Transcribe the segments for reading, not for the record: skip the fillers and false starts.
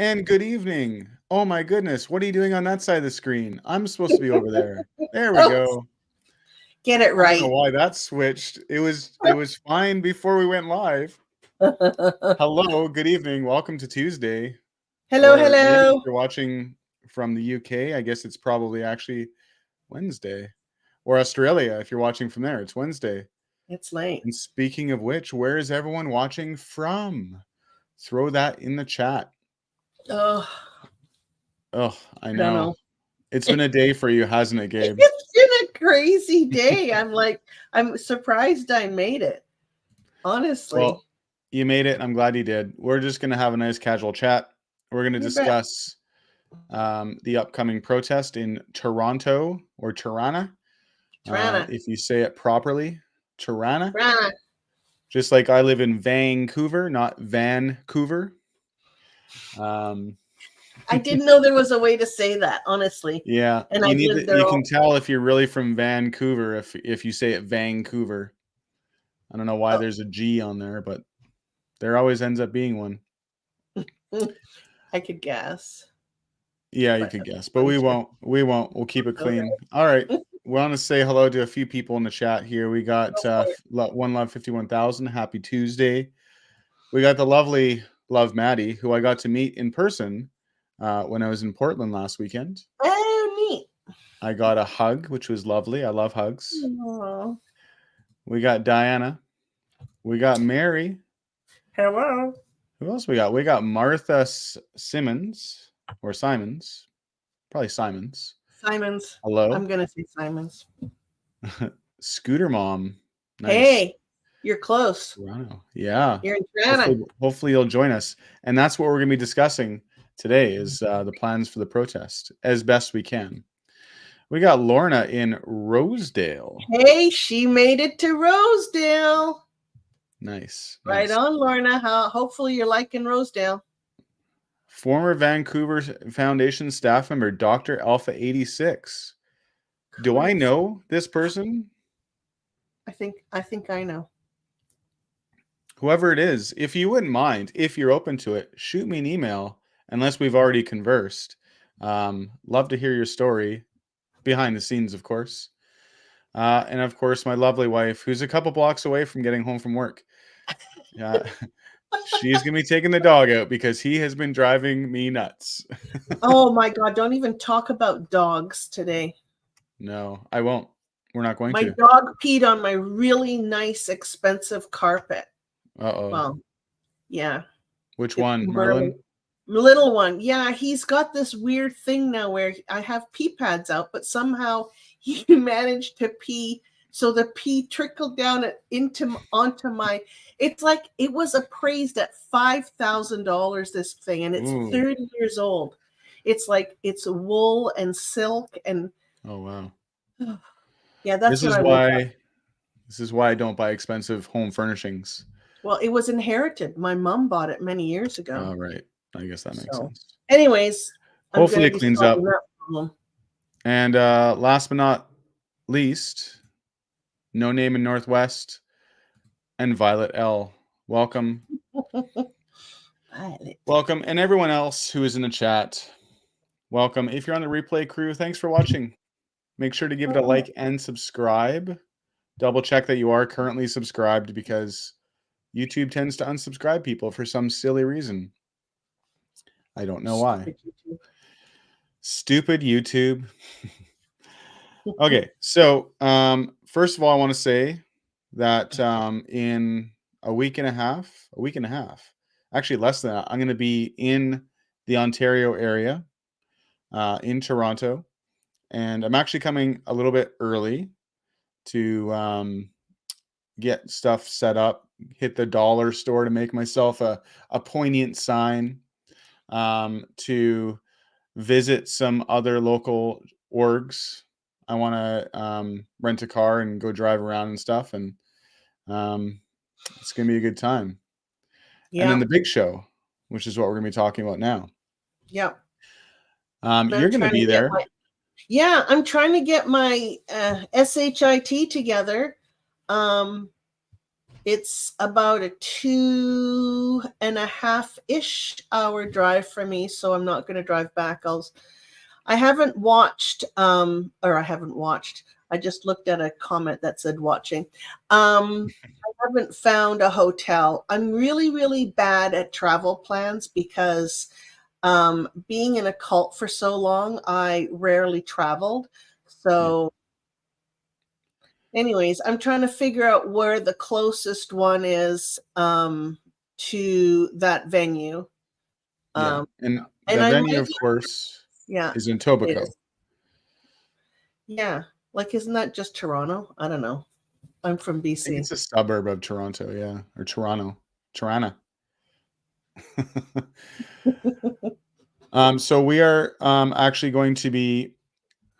And good evening. Oh my goodness, what are you doing on that side of the screen? I'm supposed to be over there. There we Oh, go. get it I don't know right. why that switched. It was fine before we went live. Hello, good evening. Welcome to Tuesday. Hello, Or maybe if hello. you're watching from the UK, I guess it's probably actually Wednesday. Or Australia, if you're watching from there, it's Wednesday. It's late. And speaking of which, where is everyone watching from? Throw that in the chat. Oh, Oh, I I don't know. know. It's been a day for you, hasn't it, Gabe? It's been a crazy day. I'm surprised I made it. Honestly. Well, you made it. I'm glad you did. We're just going to have a nice casual chat. We're going to You bet. discuss the upcoming protest in Toronto or Tirana, Trana. if you say it properly. Tirana. Trana. Just like I live in Vancouver, not Vancouver. Um, I didn't know there was a way to say that, honestly. yeah, And I've lived there you all. can tell if you're really from Vancouver if you say it Vancouver. I don't know why Oh, there's a G on there, but there always ends up being one. I could guess. Yeah, you But could that's guess, but fun we too. won't. We won't. We'll keep it Okay. clean. All right. We want to say hello to a few people in the chat here. We got One Love 51,000. Happy Tuesday. We got the lovely Love Maddie, who I got to meet in person when I was in Portland last weekend. Oh, neat. I got a hug, which was lovely. I love hugs. Oh, We got Diana. We got Mary. hello. Who else we got? We got Martha Simmons or Simons. Probably Simons. Simons. Hello. I'm going to say Simons. Scooter Mom. Nice. Hey, you're close. Toronto. Yeah. You're in Toronto. Hopefully you'll join us. And that's what we're going to be discussing today is the plans for the protest as best we can. We got Lorna in Rosedale. Hey, she made it to Rosedale. Nice. Right on, Lorna. Hopefully you're liking Rosedale. Former Vancouver Foundation staff member, Dr. Alpha 86. Do I know this person? I think I know. Whoever it is, if you wouldn't mind, if you're open to it, shoot me an email, unless we've already conversed. Love to hear your story, behind the scenes, of course. And of course, my lovely wife, who's a couple blocks away from getting home from work. She's going to be taking the dog out because he has been driving me nuts. Oh my God, don't even talk about dogs today. No, I won't. We're not going to. My dog peed on my really nice, expensive carpet. Uh-oh. Well, yeah. Which one? Merlin? Little one. Yeah, he's got this weird thing now where I have pee pads out, but somehow he managed to pee. So the pee trickled down onto my, it's like it was appraised at $5,000, this thing, and it's 30 years old. It's like it's wool and silk and oh wow. Yeah, that's this is why I don't buy expensive home furnishings. Well, it was inherited. My mom bought it many years ago. Oh, right. I guess that makes sense. Anyways, hopefully it cleans up. And last but not least, No Name in Northwest and Violet L. Welcome. Violet. Welcome. And everyone else who is in the chat, welcome. If you're on the replay crew, thanks for watching. Make sure to give it a like and subscribe. Double check that you are currently subscribed because YouTube tends to unsubscribe people for some silly reason. I don't know why. Stupid YouTube. Okay, so first of all, I want to say that in a week and a half, actually less than that, I'm going to be in the Ontario area, in Toronto, and I'm actually coming a little bit early to get stuff set up, hit the dollar store to make myself a poignant sign, to visit some other local orgs. I want to rent a car and go drive around and stuff, and it's going to be a good time. Yeah. And then the big show, which is what we're going to be talking about now. Yeah. You're going to be there. I'm trying to get my SHIT together. It's about a 2.5-ish hour drive for me, so I'm not going to drive back. I haven't watched, or I haven't watched. I just looked at a comment that said watching. I haven't found a hotel. I'm really, really bad at travel plans because being in a cult for so long, I rarely traveled. Yeah. So anyways, I'm trying to figure out where the closest one is to that venue. Yeah. Um, And and the I venue, might, of course, yeah, is in it Etobicoke. is. Yeah. Like, isn't that just Toronto? I don't know. I'm from I think BC. it's a suburb of Toronto, yeah, or Toronto. Toronto. So we are actually going to be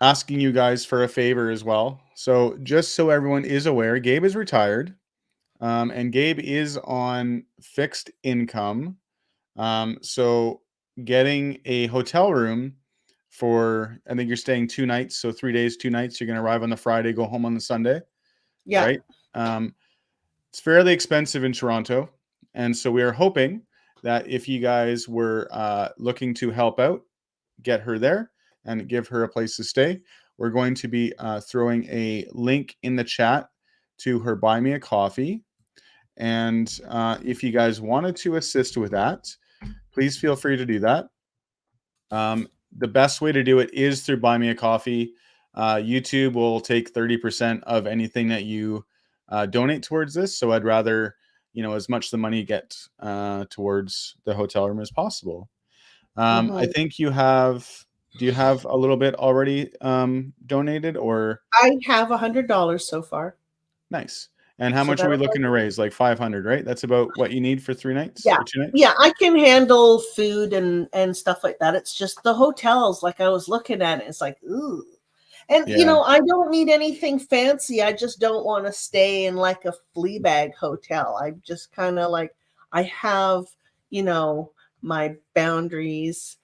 asking you guys for a favor as well. So just so everyone is aware, Gabe is retired, and Gabe is on fixed income. So getting a hotel room for, I think you're staying 2 nights, so 3 days, 2 nights. You're going to arrive on the Friday, go home on the Sunday, Yeah. right? It's fairly expensive in Toronto, and so we are hoping that if you guys were looking to help out, get her there and give her a place to stay, we're going to be throwing a link in the chat to her Buy Me a Coffee. And if you guys wanted to assist with that, please feel free to do that. The best way to do it is through Buy Me a Coffee. YouTube will take 30% of anything that you donate towards this. So I'd rather, as much the money get towards the hotel room as possible. I Mhm. think do you have a little bit already donated or I have $100 so far. nice? And how So much are we that'll looking to raise? Like 500, right? That's about what you need for 3 nights Yeah. or 2 nights? Yeah, I can handle food and stuff like that. It's just the hotels, like I was looking at it, it's like, ooh. And Yeah. I don't need anything fancy. I just don't want to stay in like a flea bag hotel. I just kind of like I have, you know, my boundaries,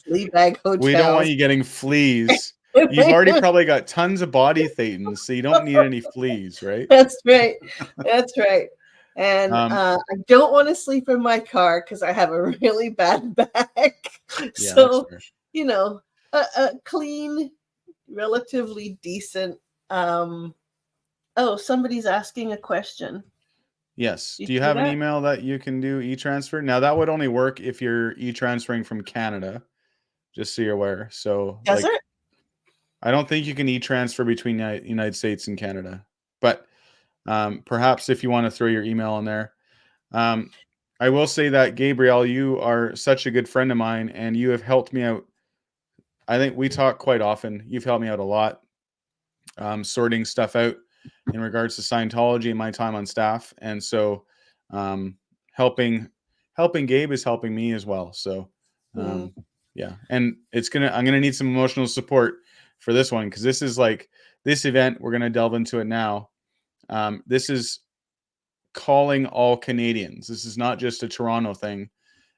flea bag We don't want hotels. you getting fleas. You've already probably got tons of body thetans, so you don't need any fleas, right? That's right. That's right. And Um, I don't want to sleep in my car because I have a really bad back. yeah, that's So, fair. you know, a clean, relatively decent. Um, oh, somebody's asking a question. Yes. Do you Do you see have an that? email that you can do e-transfer? Now that would only work if you're e-transferring from Canada, just so you're aware. So Does like it? I don't think you can e-transfer between United States and Canada, but perhaps if you want to throw your email in there. Um, I will say that Gabriel, you are such a good friend of mine, and you have helped me out. I think we talk quite often. You've helped me out a lot, sorting stuff out in regards to Scientology and my time on staff, and so um, helping helping Gabe is helping me as well. So Mm, yeah, and I'm gonna need some emotional support for this one because this is like this event. We're gonna delve into it now. This is calling all Canadians. This is not just a Toronto thing,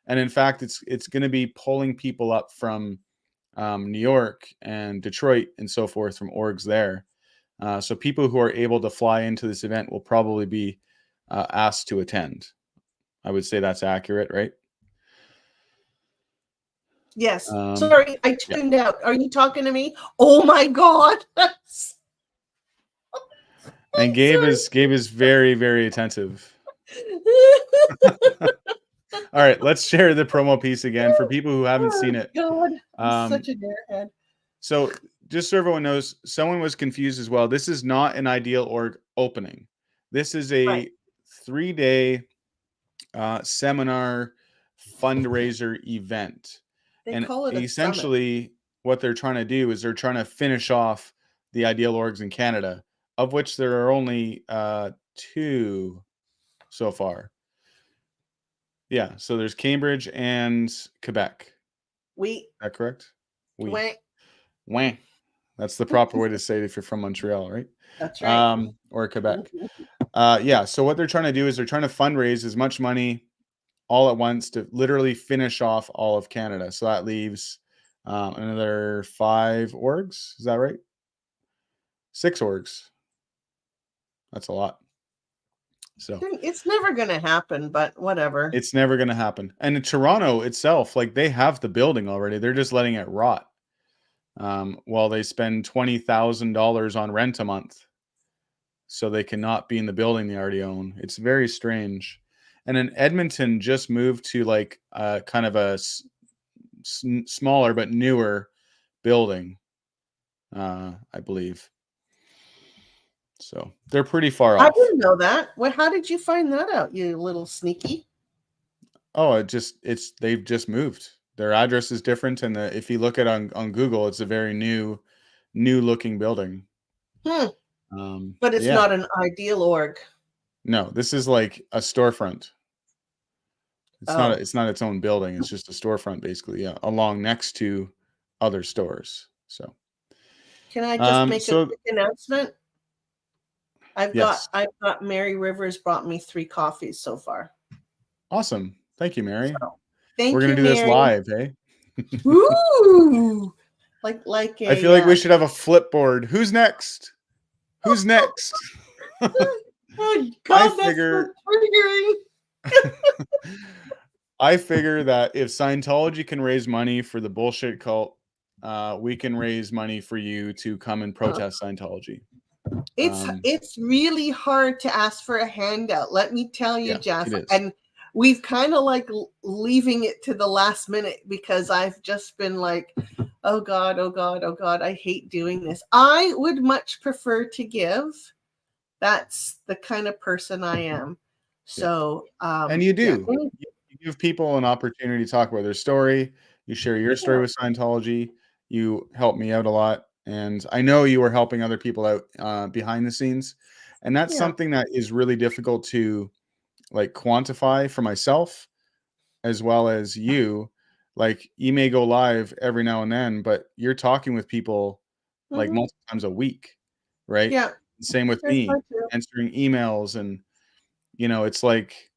and in fact, it's going to be pulling people up from New York and Detroit and so forth from orgs there. So people who are able to fly into this event will probably be asked to attend. I would say that's accurate, right? yes. Um, Sorry, I yeah. tuned out. Are you talking to me? Oh my God. I'm And Gabe is very very attentive. sorry. All right, let's share the promo piece again for people who haven't Oh seen it. God, I'm Um, such a airhead. so just so everyone knows, someone was confused as well. This is not an ideal org opening. This is Right. a 3-day seminar fundraiser event. They And call it a summit. essentially, what they're trying to do is they're trying to finish off the ideal orgs in Canada, of which there are only 2 so far. Yeah, so there's Cambridge and Quebec. We Is that correct? We. went. Wah. That's the proper way to say it if you're from Montreal, right? That's right. Or Quebec. Yeah, so what they're trying to do is they're trying to fundraise as much money all at once to literally finish off all of Canada. So that leaves another 5 orgs. Is that right? 6 orgs. That's a lot. So It's never going to happen, but whatever. it's never going to happen. And in Toronto itself, like they have the building already. They're just letting it rot. While they spend $20,000 on rent a month, so they cannot be in the building they already own. It's very strange. And then Edmonton just moved to like kind of a smaller but newer building, I believe. So they're pretty far I off. didn't know that. Well, how did you find that out, you little sneaky? Oh, they've just moved. Their address is different, and if you look at on Google, it's a very new looking building. But it's Yeah. not an ideal org. No, this is like a storefront. It's not Oh, it's not its own building. It's just a storefront basically, yeah, along next to other stores. So, can I just make a so quick announcement? yes. I've got Mary Rivers brought me 3 coffees so far. Awesome. Thank you, Mary. So, We're thank going you, to do this Mary. live, hey? Woo! Like a I feel like we should have a flipboard. Who's next? Who's next? Oh I God, that's so figure triggering. I figure that if Scientology can raise money for the bullshit cult, we can raise money for you to come and protest Scientology. It's really hard to ask for a handout. Let me tell you, Yeah, Jeff. it is. And we've kind of like leaving it to the last minute because I've just been like, oh God, oh God, oh God, I hate doing this. I would much prefer to give. That's the kind of person I am. So, And you do. yeah. You give people an opportunity to talk about their story. You share your story with Scientology. You help me out a lot. And I know you are helping other people out behind the scenes. And that's Yeah. something that is really difficult to like quantify for myself as well as you. Like you may go live every now and then, but you're talking with people like multiple times a week, right? Yeah. Same with That's me, true. answering emails, and it's like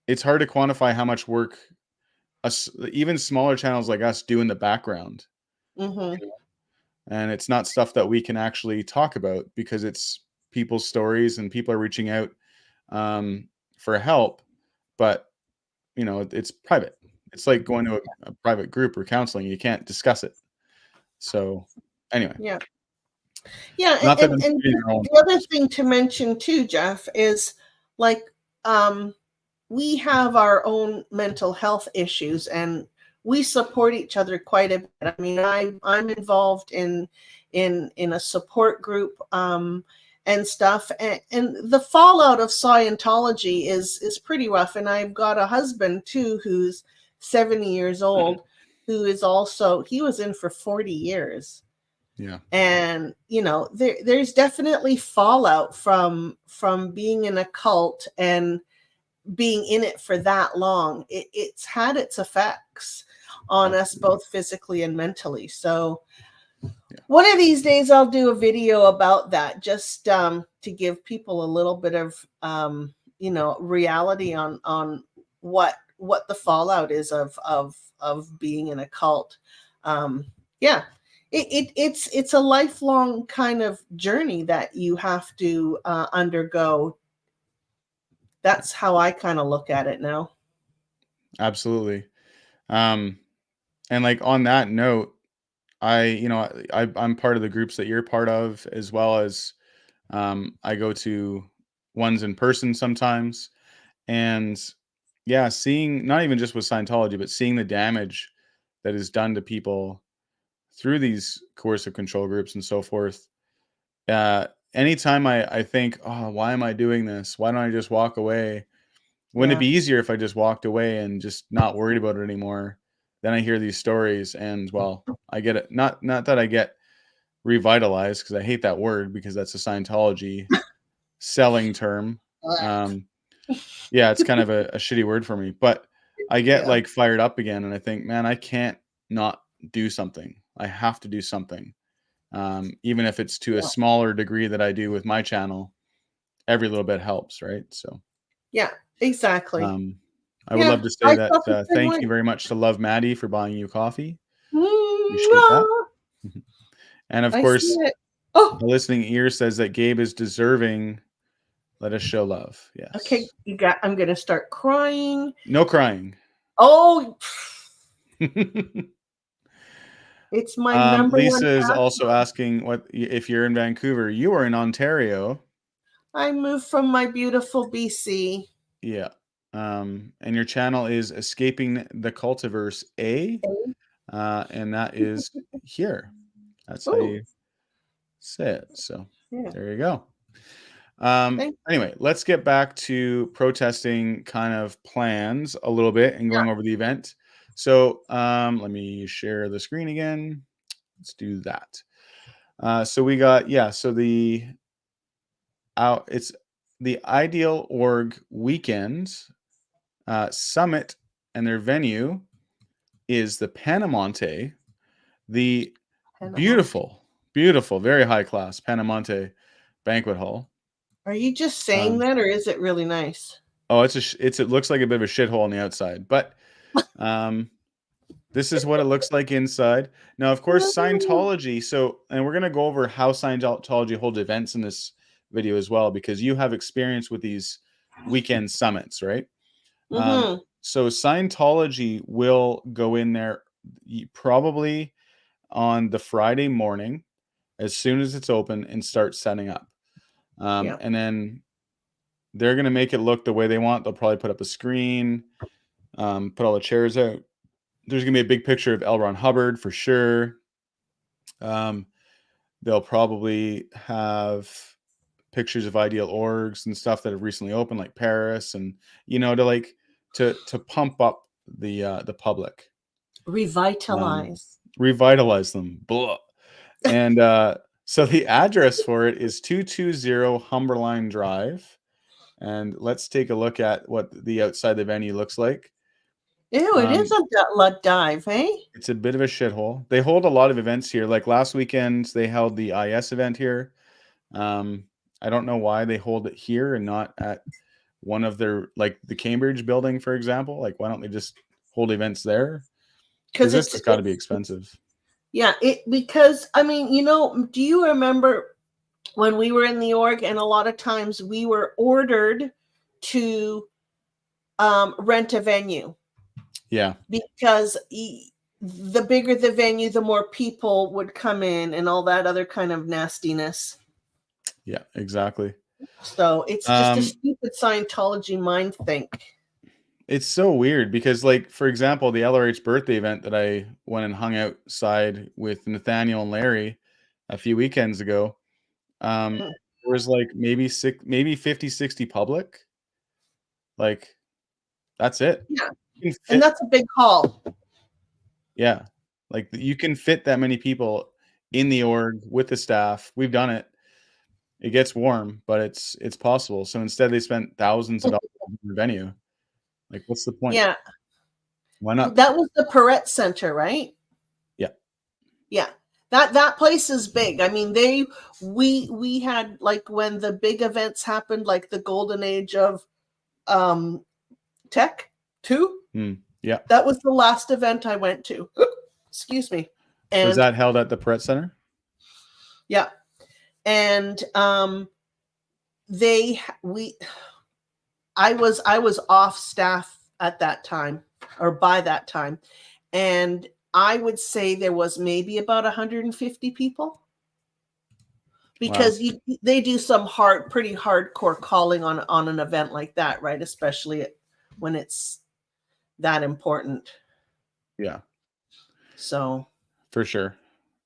it's hard to quantify how much work even smaller channels like us do in the background. Mm-hmm. And it's not stuff that we can actually talk about because it's people's stories and people are reaching out for help, but it's private. It's like going to a private group or counseling. You can't discuss it. So anyway. Yeah. Yeah. Not that And I'm the other thing to mention too, Jeff, is like we have our own mental health issues and we support each other quite a bit. I mean, I'm involved in a support group and stuff, and the fallout of Scientology is pretty rough. And I've got a husband too who's 70 years old, who is also, he was in for 40 years. Yeah. And there's definitely fallout from being in a cult and being in it for that long. It's had its effects on us both physically and mentally. So one of these days I'll do a video about that, just to give people a little bit of reality on what the fallout is of being in a cult. Yeah. It's a lifelong kind of journey that you have to undergo. That's how I kind of look at it now. Absolutely. And like on that note, I'm part of the groups that you're part of, as well as I go to ones in person sometimes. And yeah, seeing not even just with Scientology, but seeing the damage that is done to people through these coercive control groups and so forth. Anytime I think, oh, why am I doing this? Why don't I just walk away? Wouldn't it be easier if I just walked away and just not worried about it anymore? Then I hear these stories and well, I get it. Not that I get revitalized, because I hate that word because that's a Scientology selling term. Yeah, it's kind of a shitty word for me, but I get like fired up again and I think, man, I can't not do something. I have to do something. Even if it's to a smaller degree that I do with my channel, every little bit helps, right? So yeah, exactly. I would love to say that thank you very much to Love Maddie for buying you coffee. Appreciate that. And of course, the listening ear says that Gabe is deserving Let us show love. Yes. Okay, I'm gonna start crying. No crying. Oh, it's my number one Lisa is also pastime. asking what if you're in Vancouver. You are in Ontario. I moved from my beautiful BC. Yeah. And your channel is Escaping the Cultiverse A. And that is here. That's how Oh, you say it. So yeah. there you go. Thank Anyway, let's get back to protesting kind of plans a little bit and going over the event. So let me share the screen again. Let's do that. So we got, so it's the Ideal Org Weekend Summit, and their venue is the Panamonte, the beautiful, very high class Panamonte Banquet Hall. Are you just saying that, or is it really nice? Oh, it looks like a bit of a shithole on the outside, but this is what it looks like inside. Now, of course, Scientology. So, and we're gonna go over how Scientology holds events in this video as well, because you have experience with these weekend summits, right? So Scientology will go in there probably on the Friday morning as soon as it's open and start setting up. And then they're going to make it look the way they want. They'll probably put up a screen, put all the chairs out. There's going to be a big picture of L. Ron Hubbard for sure. They'll probably have pictures of ideal orgs and stuff that have recently opened, like Paris, and to pump up the public, Revitalize them. Blah. And so the address for it is 220 Humberline Drive, and let's take a look at what the outside the venue looks like. Ew, it is a dive, hey? It's a bit of a shithole. They hold a lot of events here. Like last weekend, they held the IS event here. I don't know why they hold it here and not at one of their, like the Cambridge building, for example. Like, why don't they just hold events there? Because this has got to be expensive. Yeah, because I mean, do you remember when we were in the org, and a lot of times we were ordered to rent a venue? Yeah. Because the bigger the venue, the more people would come in and all that other kind of nastiness. Yeah, exactly. So it's just a stupid Scientology mind think. It's so weird because, like, for example, the LRH birthday event that I went and hung outside with Nathaniel and Larry a few weekends ago, there was like maybe 50, 60 public. Like, that's it. Yeah. And that's a big hall. Yeah. Like, you can fit that many people in the org with the staff. We've done it. It gets warm, but it's possible. So instead they spent thousands of dollars on the venue. Like, what's the point? Yeah. Why not? That was the Perrette Center, right? Yeah. Yeah. That place is big. I mean, we had, like, when the big events happened, like the golden age of tech 2. Yeah. That was the last event I went to. Excuse me. And was that held at the Perrette Center? Yeah. And I was off staff at that time, or by that time, and I would say there was maybe about 150 people, because they do some pretty hardcore calling on an event like that, right? Especially when it's that important. Yeah. So for sure.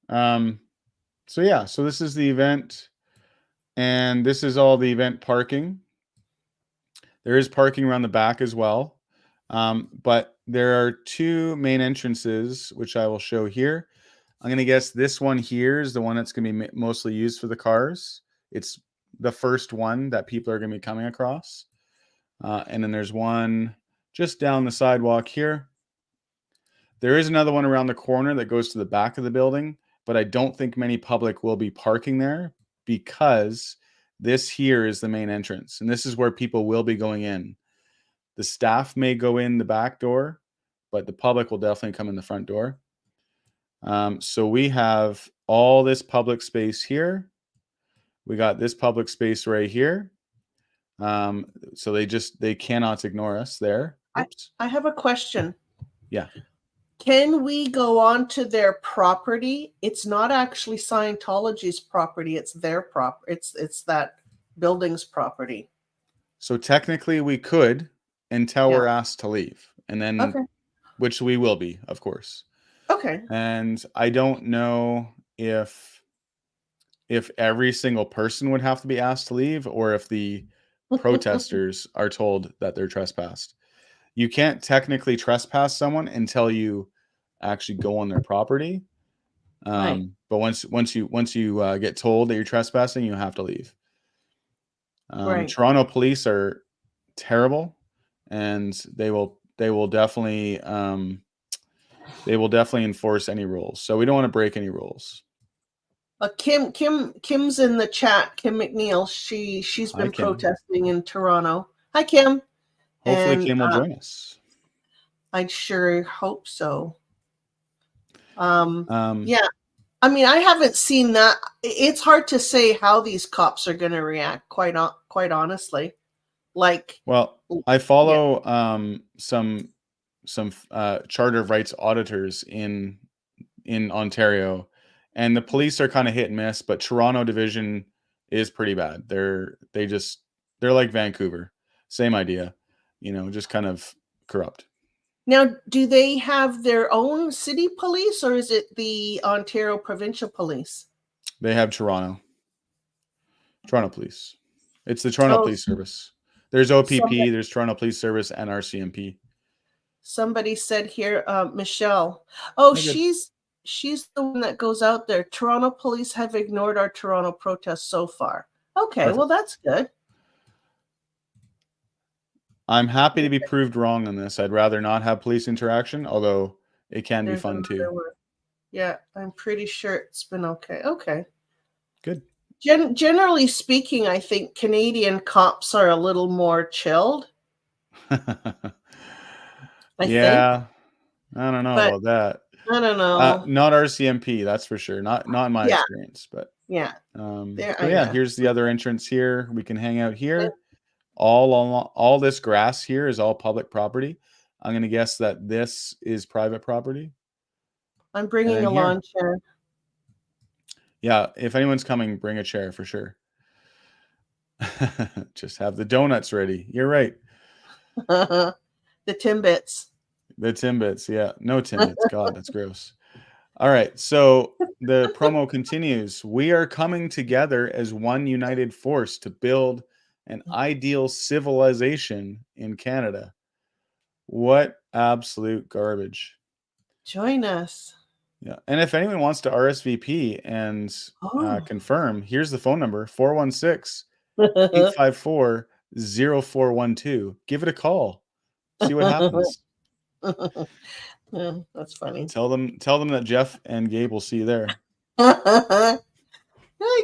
So this is the event, and this is all the event parking. There is parking around the back as well. But there are two main entrances, which I will show here. I'm going to guess this one here is the one that's going to be mostly used for the cars. It's the first one that people are going to be coming across. And then there's one just down the sidewalk here. There is another one around the corner that goes to the back of the building, but I don't think many public will be parking there, because this here is the main entrance, and this is where people will be going in. The staff may go in the back door, but the public will definitely come in the front door. So we have all this public space here. We got this public space right here. So they cannot ignore us there. Oops. I have a question. Yeah. Can we go on to their property? It's not actually Scientology's property, it's their it's that building's property. So technically we could until Yeah. we're asked to leave. And then Okay. which we will be, of course. Okay. And I don't know if every single person would have to be asked to leave or if the protesters are told that they're trespassed. You can't technically trespass someone until you actually go on their property. Right. But once you get told that you're trespassing, you have to leave. Right. Toronto police are terrible, and they will definitely enforce any rules. So we don't want to break any rules. Kim's in the chat. Kim McNeil. She's Hi, been Kim. protesting in Toronto. Hi, Kim. Hopefully, And Kim will join us. I sure hope so. Yeah. I mean, I haven't seen that. It's hard to say how these cops are going to react. Quite honestly, like. Well, I follow some charter of rights auditors in Ontario, and the police are kind of hit and miss, but Toronto division is pretty bad. They're like Vancouver, same idea, just kind of corrupt. Now, do they have their own city police, or is it the Ontario Provincial Police? They have Toronto Police. It's the Toronto Police Service. There's OPP, there's Toronto Police Service, and RCMP. Somebody said here, Michelle. Oh, she's the one that goes out there. Toronto police have ignored our Toronto protests so far. Okay, perfect. Well, that's good. I'm happy to be proved wrong on this. I'd rather not have police interaction, although it can be fun too. Yeah, I'm pretty sure it's been okay. Okay. Good. Generally speaking, I think Canadian cops are a little more chilled. I don't know about that. I don't know. Not RCMP, that's for sure. Not in my experience, but yeah. Here's the other entrance here. We can hang out here. All this grass here is all public property. I'm going to guess that this is private property. I'm bringing a lawn chair. Yeah, if anyone's coming, bring a chair for sure. Just have the donuts ready. You're right. The Timbits. The Timbits, yeah. No Timbits. God, that's gross. All right, so the promo continues. We are coming together as one united force to build an ideal civilization in Canada. What absolute garbage. Join us. Yeah, and if anyone wants to RSVP and confirm, here's the phone number, 416-854-0412. Give it a call. See what happens. Yeah, that's funny. Tell them that Jeff and Gabe will see you there. I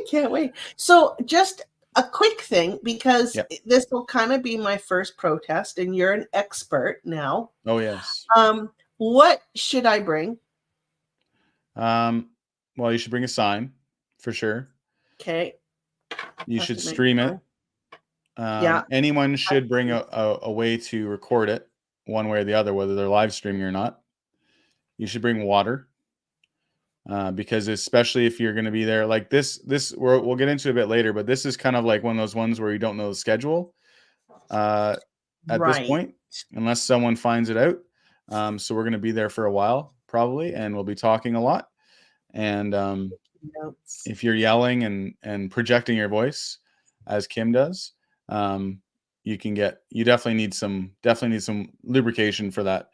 can't wait. So just a quick thing, because this will kind of be my first protest, and you're an expert now. Oh, yes. What should I bring? Well, you should bring a sign for sure. Okay. You should stream it. Anyone should bring a way to record it one way or the other, whether they're live streaming or not. You should bring water. Because especially if you're going to be there like this we'll get into a bit later, but this is kind of like one of those ones where you don't know the schedule at this point, unless someone finds it out. So we're going to be there for a while probably, and we'll be talking a lot. And if you're yelling and projecting your voice as Kim does, you definitely need some lubrication for that.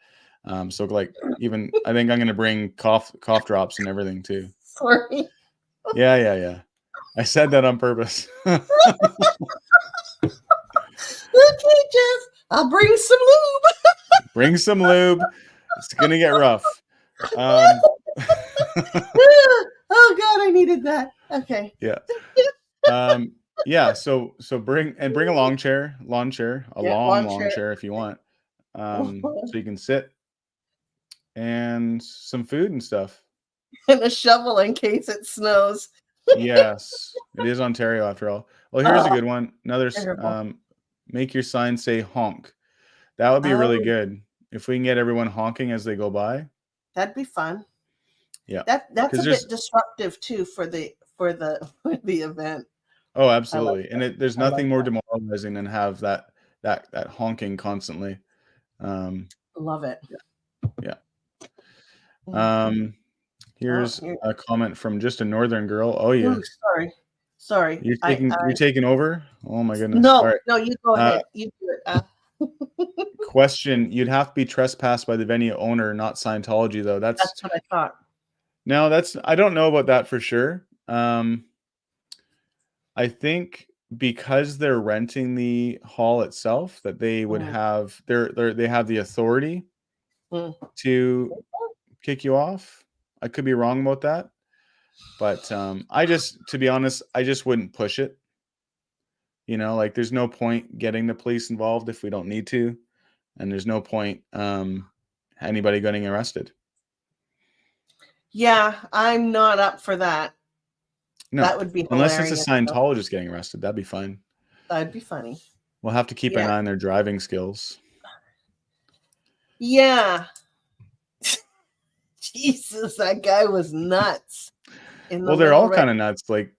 So like even I think I'm gonna bring cough drops and everything too. Sorry. Yeah. I said that on purpose. Okay, Jeff. I'll bring some lube. Bring some lube. It's gonna get rough. Oh God, I needed that. Okay. Yeah. Yeah. So bring a lawn chair, a long chair if you want. So you can sit. And some food and stuff. And a shovel in case it snows. Yes, it is Ontario after all. Well, here's a good one. Another make your sign say honk. That would be really Oh, good if we can get everyone honking as they go by. that'd be fun. Yeah, That's because a there's bit disruptive too for the for the event. oh, I like absolutely, and that. there's I like nothing more that. demoralizing than have that honking constantly. Um, Love it. yeah. Mhm. Oh, Here's here. a comment from just a northern girl. Oh Ooh, yeah, sorry. you're taking over. Oh my goodness. All No, right. no, you go Uh, ahead. You do it. question: you'd have to be trespassed by the venue owner, not Scientology, though. That's what I thought. That's I don't know about that for sure. I think because they're renting the hall itself, that they would Mm, have they have the authority mm. to kick you off. I could be wrong about that, but I just, to be honest, I just wouldn't push it. Like there's no point getting the police involved if we don't need to, and there's no point anybody getting arrested. Yeah, I'm not up for that. No, That would be unless it's a hilarious, though. Scientologist getting arrested, that'd be fine. That'd be funny. We'll have to keep an Yeah. eye on their driving skills. Yeah. Jesus, that guy was nuts in the Well, they're little all red kind of nuts. Like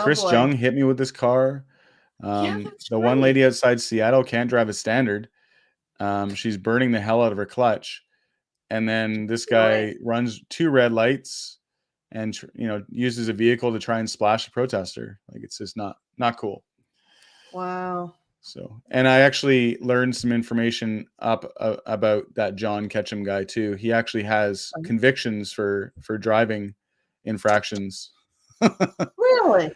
Chris cowboy. Jung hit me with his car. Yeah, that's The one right. lady outside Seattle can't drive a standard. She's burning the hell out of her clutch. And then this Really? guy runs 2 red lights and uses a vehicle to try and splash a protester. Like it's just not cool. Wow. So, and I actually learned some information up about that John Ketchum guy too. He actually has convictions for driving infractions. Really?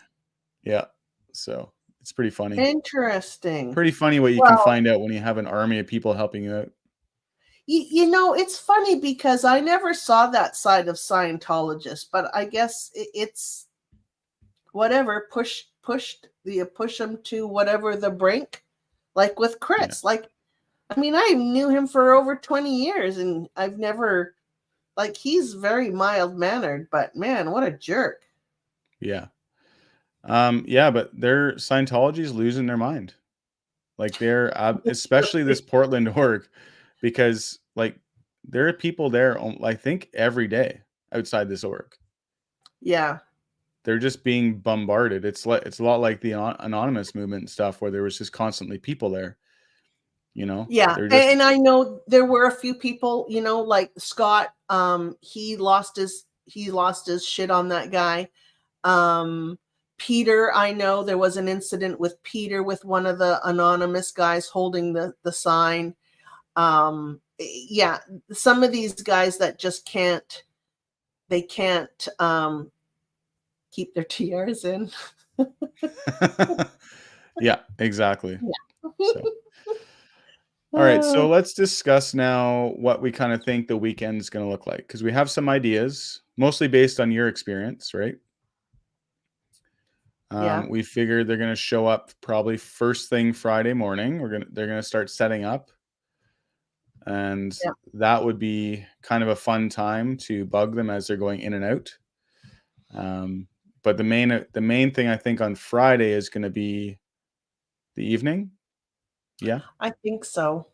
Yeah. So it's pretty funny. Interesting. Pretty funny what you can Well, find out when you have an army of people helping you out. it's funny because I never saw that side of Scientologists, but I guess it's whatever push them to whatever the brink, like with Yeah. Chris. Like, I mean, I knew him for over 20 years, and I've never he's very mild mannered, but man, what a jerk. Yeah. Yeah, but their Scientology's losing their mind. Like they're especially this Portland org, because like there are people there, I think every day outside this org. Yeah. They're just being bombarded. It's a lot like the anonymous movement and stuff, where there was just constantly people there. Yeah, They're just and I know there were a few people, like Scott. He lost his shit on that guy. Peter, I know there was an incident with Peter with one of the anonymous guys holding the sign. Yeah, some of these guys that just can't keep their TRs in. yeah, exactly. Yeah. So all right, so let's discuss now what we kind of think the weekend's going to look like, because we have some ideas, mostly based on your experience, right? Yeah. We figure they're going to show up probably first thing Friday morning. They're going to start setting up, and Yeah. that would be kind of a fun time to bug them as they're going in and out. But the main thing I think on Friday is going to be the evening. Yeah, I think so.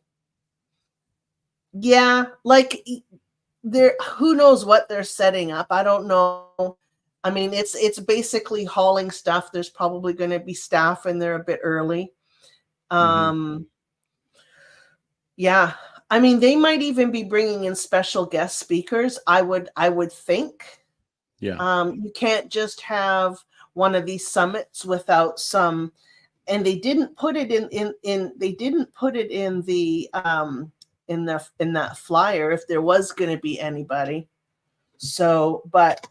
Yeah, like who knows what they're setting up. I don't know. I mean, it's basically hauling stuff. There's probably going to be staff in there a bit early. Yeah. I mean, they might even be bringing in special guest speakers. I would think. yeah, You can't just have one of these summits without some, and they didn't put it they didn't put it in in that flyer if there was going to be anybody. So, but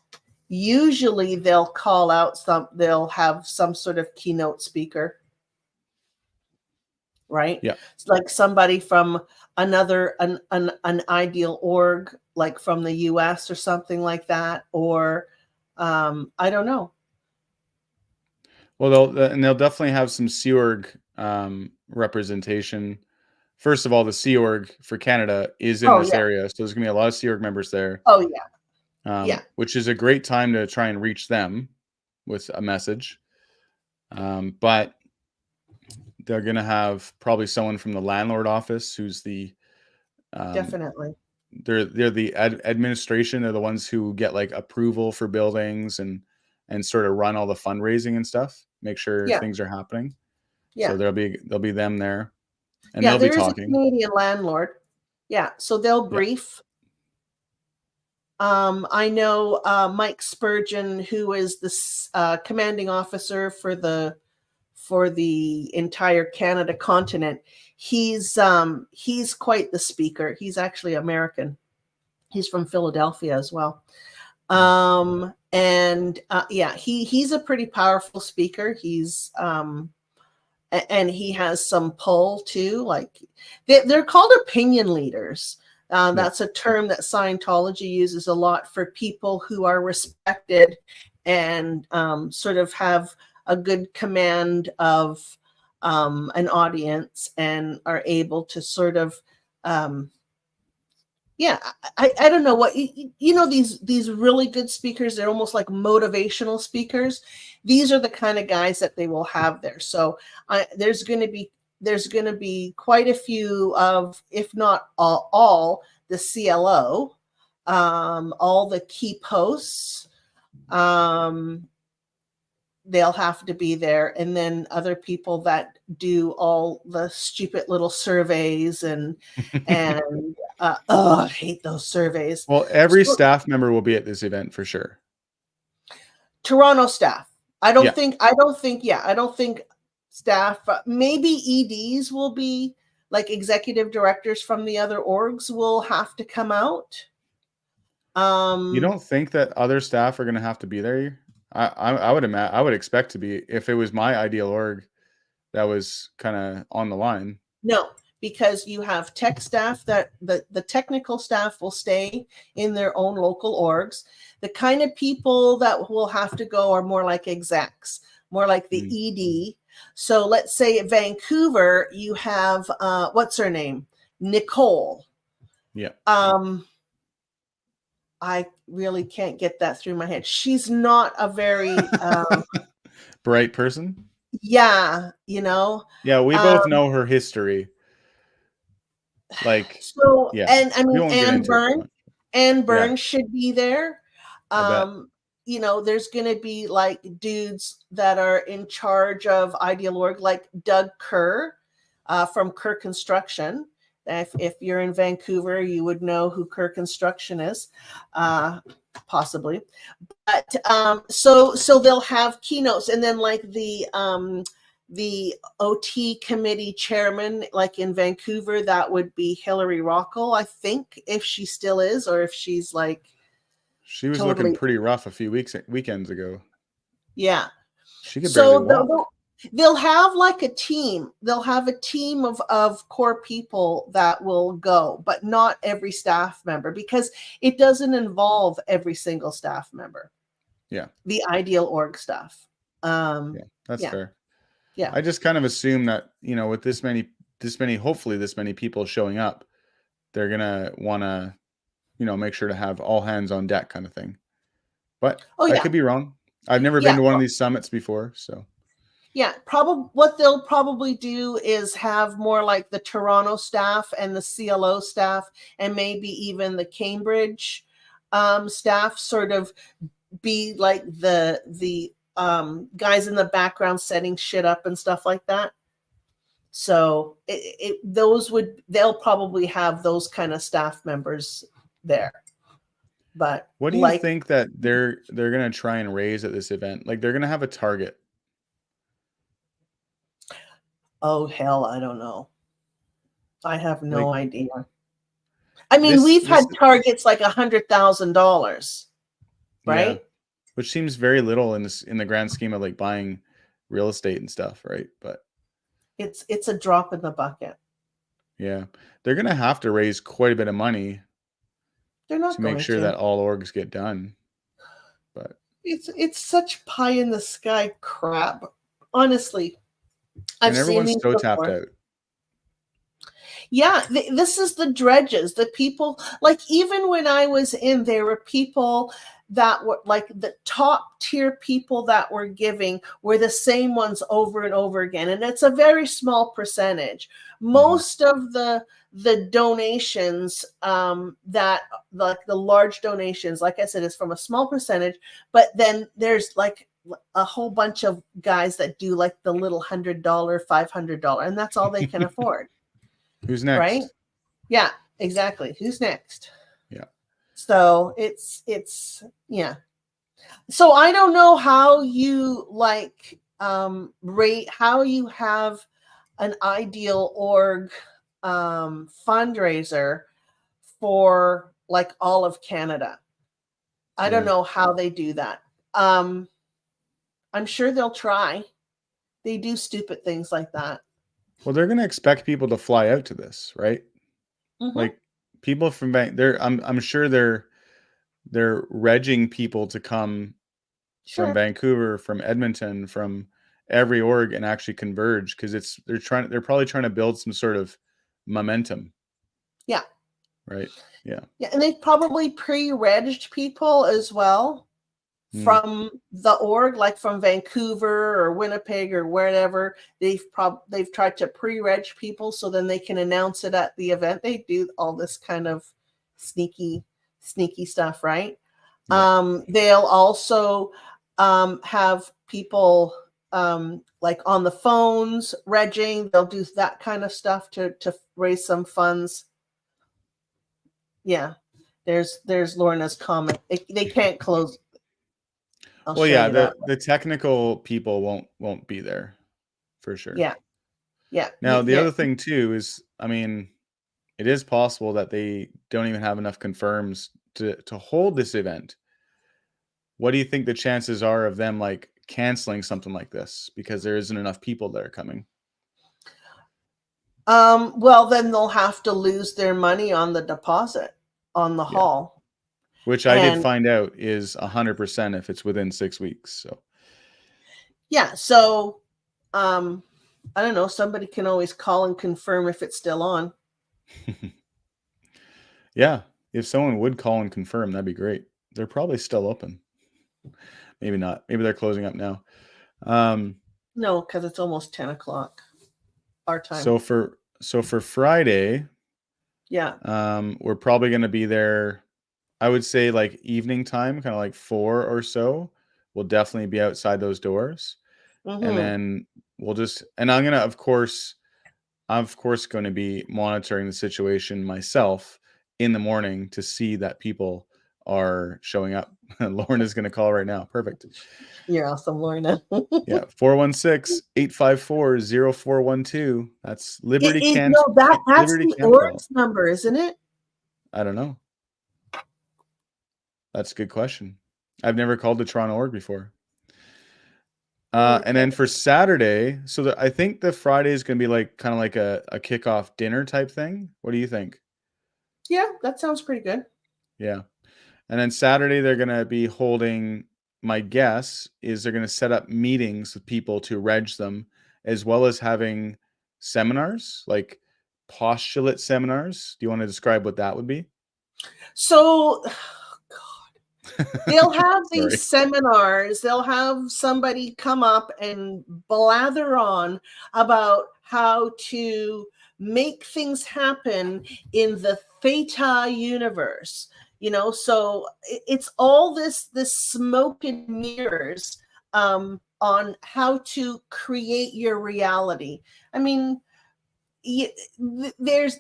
usually they'll they'll have some sort of keynote speaker, right? yeah. It's like somebody from an ideal org, like from the US or something like that, or I don't know. Well, they'll definitely have some Sea Org representation. First of all, the Sea Org for Canada is in Oh this yeah. area, so there's gonna be a lot of Sea Org members there, Oh yeah. Yeah. which is a great time to try and reach them with a message. But they're going to have probably someone from the landlord office who's the Definitely. they're the administration. They're the ones who get like approval for buildings and sort of run all the fundraising and stuff, make sure Yeah. things are happening. So Yeah. there'll be them there, and Yeah. they'll be There is a talking. Canadian landlord. Yeah. So they'll Yeah. brief. I know Mike Spurgeon, who is the commanding officer for the entire Canada continent. He's quite the speaker. He's actually American. He's from Philadelphia as well. And yeah, he's a pretty powerful speaker. He's and he has some pull too. Like they're called opinion leaders. That's a term that Scientology uses a lot for people who are respected and sort of have a good command of an audience and are able to sort of yeah, I don't know what you know, these really good speakers, they're almost like motivational speakers. These are the kind of guys that they will have there. So there's going to be quite a few of, if not all the CLO, all the key posts, they'll have to be there, and then other people that do all the stupid little surveys and I hate those surveys. Well, every So, staff member will be at this event for sure. Toronto staff. I don't Yeah. think staff, maybe EDs will be, like executive directors from the other orgs will have to come out. You don't think that other staff are going to have to be there? I would imagine, I would expect to be, if it was my ideal org that was kind of on the line. No, because you have tech staff that the technical staff will stay in their own local orgs. The kind of people that will have to go are more like execs, more like the ED. So let's say at Vancouver, you have what's her name? Nicole. Yeah. I really can't get that through my head. She's not a very bright person. Yeah, you know. Yeah, we both know her history. Like, so, yeah, and I we mean, won't get into it too much. Ann Yeah. Burns should be there. I bet. You know, there's going to be like dudes that are in charge of Ideal Org, like Doug Kerr from Kerr Construction. If you're in Vancouver, you would know who Kerr Construction is, possibly. But so they'll have keynotes, and then like the OT committee chairman, like in Vancouver, that would be Hillary Rockall, I think, if she still is, or if she's like, she was totally looking pretty rough a few weekends ago. Yeah. She could barely So walk. they'll have like a team. They'll have a team of core people that will go, but not every staff member, because it doesn't involve every single staff member. Yeah. The Ideal Org stuff. Yeah, that's fair. Yeah. I just kind of assume that, you know, with this many, hopefully this many people showing up, they're going to want to, you know, make sure to have all hands on deck kind of thing. But I could be wrong. I've never been to one of these summits before, so. Yeah, what they'll probably do is have more like the Toronto staff and the CLO staff, and maybe even the Cambridge staff sort of be like the guys in the background setting shit up and stuff like that. So they'll probably have those kind of staff members there. But what do you think that they're going to try and raise at this event? Like, they're going to have a target. Oh, hell, I don't know. I have no idea. I mean, we've had targets like $100,000, right? Yeah, which seems very little in the grand scheme of like buying real estate and stuff, right? But it's a drop in the bucket. Yeah, they're going to have to raise quite a bit of money. They're not to make sure that all orgs get done. But it's such pie in the sky crap. Honestly, I've seen these so tapped out. Yeah, this is the dredges, the people, like even when I was in, there were people that were like the top tier people that were giving were the same ones over and over again. And it's a very small percentage. Most of the donations that like the large donations, like I said, is from a small percentage, but then there's like a whole bunch of guys that do like the little $100, $500, and that's all they can afford. Who's Right? next? Yeah, exactly. Who's next? Yeah. So it's yeah. So I don't know how you like rate, how you have an ideal org fundraiser for like all of Canada. I don't Yeah. know how they do that. Um I'm sure they'll try. They do stupid things like that. Well, they're going to expect people to fly out to this, right? Mm-hmm. Like people from they're I'm sure they're regging people to come from Sure. Vancouver, from Edmonton, from every org and actually converge because they're probably trying to build some sort of momentum, Yeah. right? Yeah. Yeah, and they probably pre-regged people as well Mm. from the org, like from Vancouver or Winnipeg or wherever. They've tried to pre-reg people so then they can announce it at the event. They do all this kind of sneaky stuff, right? Yeah. They'll also have people like on the phones regging. They'll do that kind of stuff to raise some funds. Yeah, there's Lorna's comment. They can't close. I'll Well, show yeah, you that. the technical people won't be there for sure. Yeah, yeah, Now, the yeah. other thing too is, I mean, it is possible that they don't even have enough confirms to hold this event. What do you think the chances are of them like canceling something like this because there isn't enough people that are coming? Well, then they'll have to lose their money on the deposit on the Yeah. hall. Which I did And find out is 100% if it's within 6 weeks. So, yeah, so um, I don't know. Somebody can always call and confirm if it's still on. yeah, if someone would call and confirm, that'd be great. They're probably still open. Maybe not. Maybe they're closing up now. Um, No, because it's almost 10 o'clock our time. so for Friday, Yeah. we're probably going to be there. I would say like evening time, kind of like 4 or so. We'll definitely be outside those doors, and Mm-hmm. then I'm gonna of course going to be monitoring the situation myself in the morning to see that people are showing up. Lauren is going to call right now. Perfect. You're awesome, Lorna. Yeah, 416-854-0412. That's Liberty can't No, that's Liberty the can't call. org's number, isn't it? I don't know. That's a good question. I've never called the Toronto org before. And Okay. then for Saturday, so I think the Friday is going to be like kind of like a kickoff dinner type thing. What do you think? Yeah, that sounds pretty good. Yeah. And then Saturday, they're going to be holding, my guess is they're going to set up meetings with people to reg them, as well as having seminars, like postulate seminars. Do you want to describe what that would be? So they'll have these Sorry. seminars. They'll have somebody come up and blather on about how to make things happen in the theta universe. So it's all this smoke and mirrors on how to create your reality. I mean, there's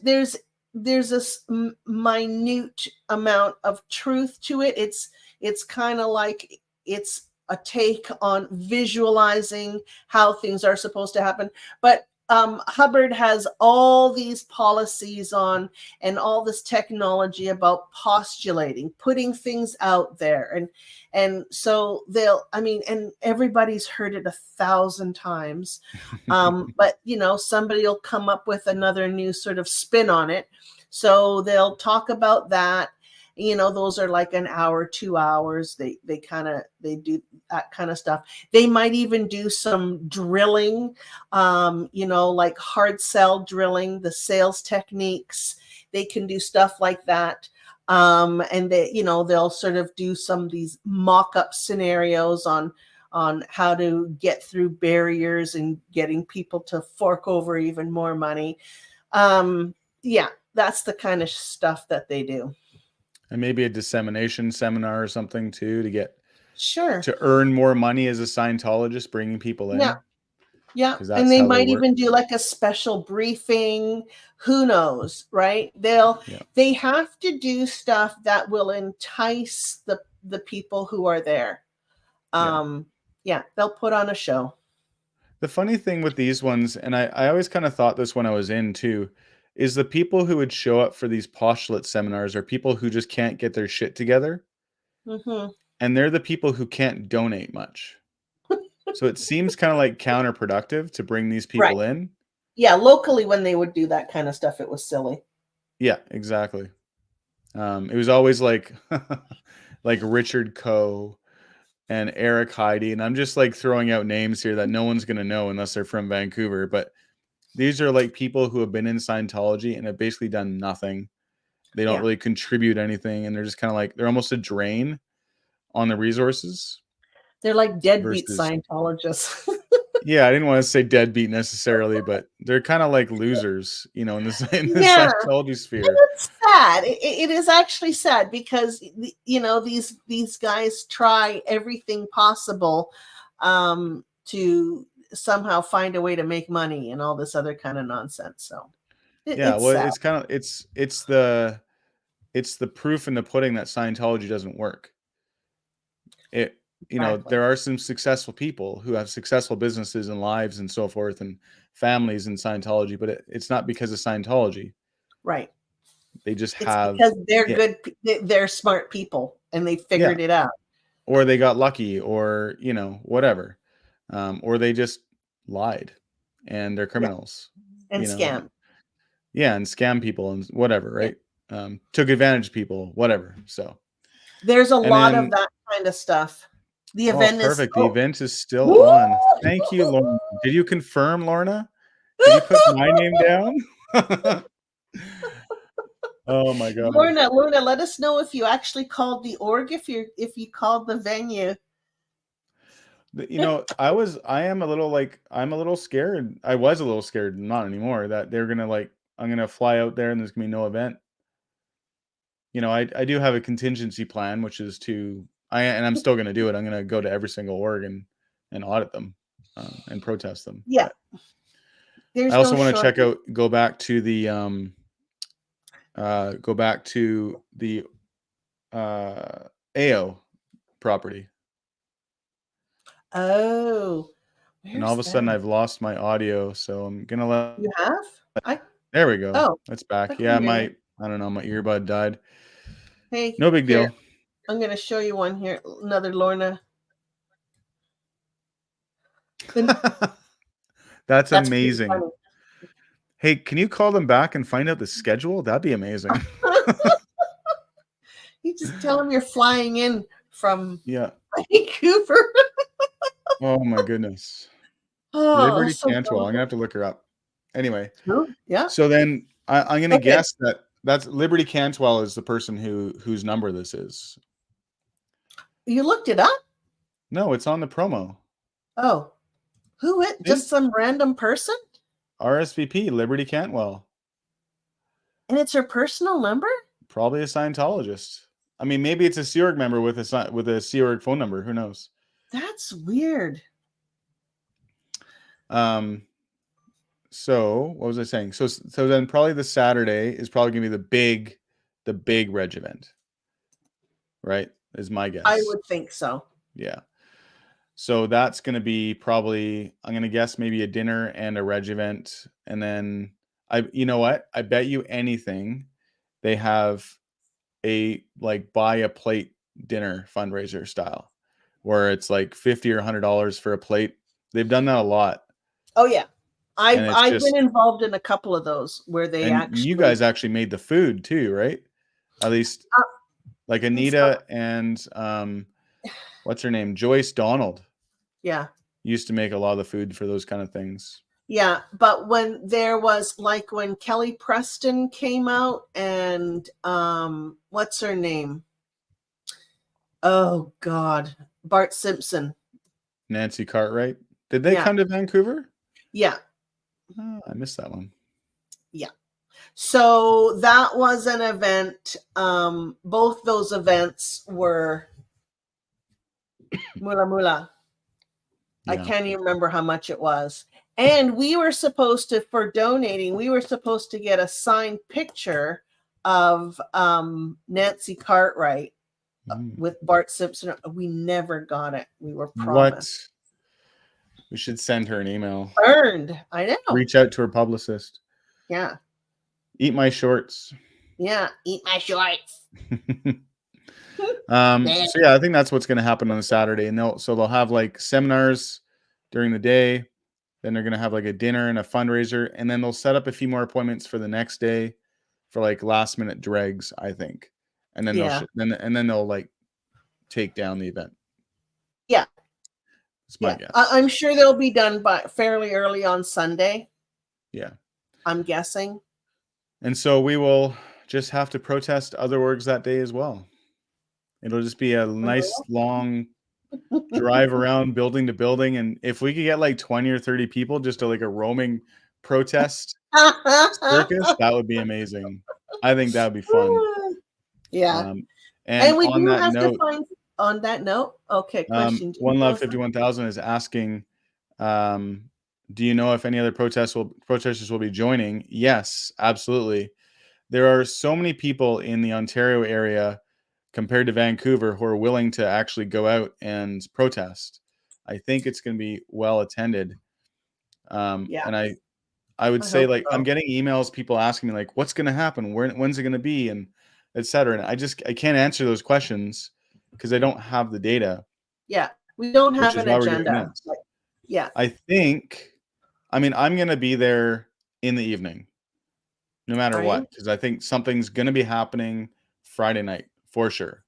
a minute amount of truth to it. It's kind of like it's a take on visualizing how things are supposed to happen. But Hubbard has all these policies on and all this technology about postulating, putting things out there, and so and everybody's heard it 1,000 times. But somebody will come up with another new sort of spin on it. So they'll talk about that. those are like an hour, 2 hours. They do that kind of stuff. They might even do some drilling, like hard sell drilling, the sales techniques. They can do stuff like that. And they'll sort of do some of these mock-up scenarios on how to get through barriers and getting people to fork over even more money. Yeah, that's the kind of stuff that they do. And maybe a dissemination seminar or something too, Sure. to earn more money as a Scientologist, bringing people Yeah. in. Yeah. Because And that's they how they might work. even do like a special briefing. Who knows, right? They have to do stuff that will entice the people who are there. Yeah, they'll put on a show. The funny thing with these ones, and I always kind of thought this when I was in too, is the people who would show up for these postulate seminars are people who just can't get their shit together. Mm-hmm. And they're the people who can't donate much. So it seems kind of like counterproductive to bring these Right. people in. Yeah, locally when they would do that kind of stuff, it was silly. Yeah, exactly. It was always like like Richard Coe and Eric Heidi, and I'm just like throwing out names here that no one's gonna know unless they're from Vancouver. But these are like people who have been in Scientology and have basically done nothing. They don't really contribute anything, and they're just kind of like they're almost a drain on the resources. They're like deadbeat Versus, Scientologists. yeah, I didn't want to say deadbeat necessarily, but they're kind of like losers, in the Yeah, Scientology sphere. it's sad. It is actually sad because these guys try everything possible to somehow find a way to make money and all this other kind of nonsense. So Yeah, it's well, sad. it's kind of it's the proof in the pudding that Scientology doesn't work. Exactly. There are some successful people who have successful businesses and lives and so forth and families in Scientology, but it's not because of Scientology. Right. They just It's have, because they're yeah, good. They're smart people and they yeah, figured it out. or they got lucky, or whatever, or they just lied and they're Yeah. criminals, And scam. yeah, and scam people and whatever, Yeah. right? Took advantage of people, whatever. So There's a and lot of then, that kind of stuff. The oh, event is perfect. The event is still on. Thank you, Lorna. Did you confirm, Lorna? Did you put my name down? Oh my god. Lorna, let us know if you actually called the org, if you called the venue. I'm a little scared. I was a little scared, not anymore, that they're gonna I'm gonna fly out there and there's gonna be no event. I do have a contingency plan, which is and I'm still gonna do it. I'm gonna go to every single org and audit them, and protest them. Yeah. But There's I also no want to shortage. go back to the AO property. Oh, And all where's of a sudden that? I've lost my audio, so I'm gonna You have? there we go. Oh, It's I back. can Yeah, hear you. I don't know, my earbud died. Hey, No big here, deal. I'm going to show you one here. Another Lorna. Then That's that's pretty amazing. funny. Hey, can you call them back and find out the schedule? That'd be amazing. You just tell them you're flying in from Yeah. Vancouver. Oh my goodness. Oh, Liberty so Cantwell. I'm gonna have to look her up. Anyway, yeah. so then I'm gonna Okay. guess that's Liberty Cantwell is the person whose number this is. You looked it up? No, it's on the promo. Oh, who it? Just some random person? RSVP, Liberty Cantwell. And it's her personal number? Probably a Scientologist. I mean, maybe it's a Sea Org member with a Sea Org phone number. Who knows? That's weird. So what was I saying? So then probably the Saturday is probably gonna be the big reg event, right? Is my guess. I would think so. Yeah. So that's gonna be probably, I'm gonna guess, maybe a dinner and a reg event, and then you know what? I bet you anything they have a buy a plate dinner fundraiser style, where it's like $50 or $100 for a plate. They've done that a lot. Oh yeah. And it's I've just, been involved in a couple of those where they and you guys actually made the food too, right? At least Like So, Anita and what's her name? Joyce Donald yeah. used to make a lot of the food for those kind of things. Yeah, but when there was like when Kelly Preston came out and what's her name? Oh God, Bart Simpson. Nancy Cartwright. Did they Yeah, come to Vancouver? yeah, Oh, I missed that one. yeah. So that was an event. Both those events were mula mula. I Yeah. can't even remember how much it was. And we were supposed to, for donating, we were supposed to get a signed picture of Nancy Cartwright Mm. with Bart Simpson. We never got it. We were What? promised. We should send her an email. Earned. I know. Reach out to her publicist. Yeah. Eat my shorts. Yeah. Eat my shorts. So yeah, I think that's what's going to happen on a Saturday, and they'll have like seminars during the day. Then they're going to have like a dinner and a fundraiser, and then they'll set up a few more appointments for the next day for like last minute dregs, I think, and then Yeah. then they'll like take down the event. Yeah. It's my Yeah. guess. I'm sure they'll be done by fairly early on Sunday. Yeah. I'm guessing. And so we will just have to protest other orgs that day as well. It'll just be a nice long drive around building to building, and if we could get like 20 or 30 people just to like a roaming protest circus, that would be amazing. I think that would be fun. Yeah. And we on do that have note, to find on that note. Okay, Christian. One Love 51,000 is asking, do you know if any other protesters will be joining? Yes, absolutely. There are so many people in the Ontario area compared to Vancouver who are willing to actually go out and protest. I think it's going to be well attended. Yeah. And I would say, like, I'm getting emails, people asking me like, what's going to happen? When's it going to be? And et cetera. And I can't answer those questions because I don't have the data. Yeah. We don't Which have is an why we're doing agenda. this. Yeah. I'm going to be there in the evening, no matter what, because I think something's going to be happening Friday night for sure.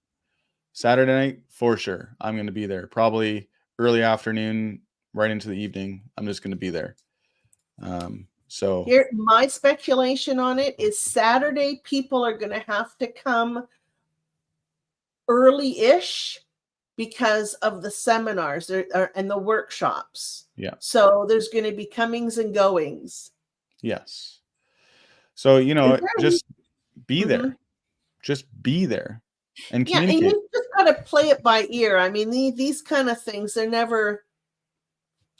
Saturday night for sure. I'm going to be there. Probably early afternoon, right into the evening. I'm just going to be there. So here, my speculation on it is Saturday people are going to have to come early-ish because of the seminars and the workshops. Yeah. So there's going to be comings and goings. Yes. So, just be there. Just be there and communicate. And you just got to play it by ear. I mean, these kind of things,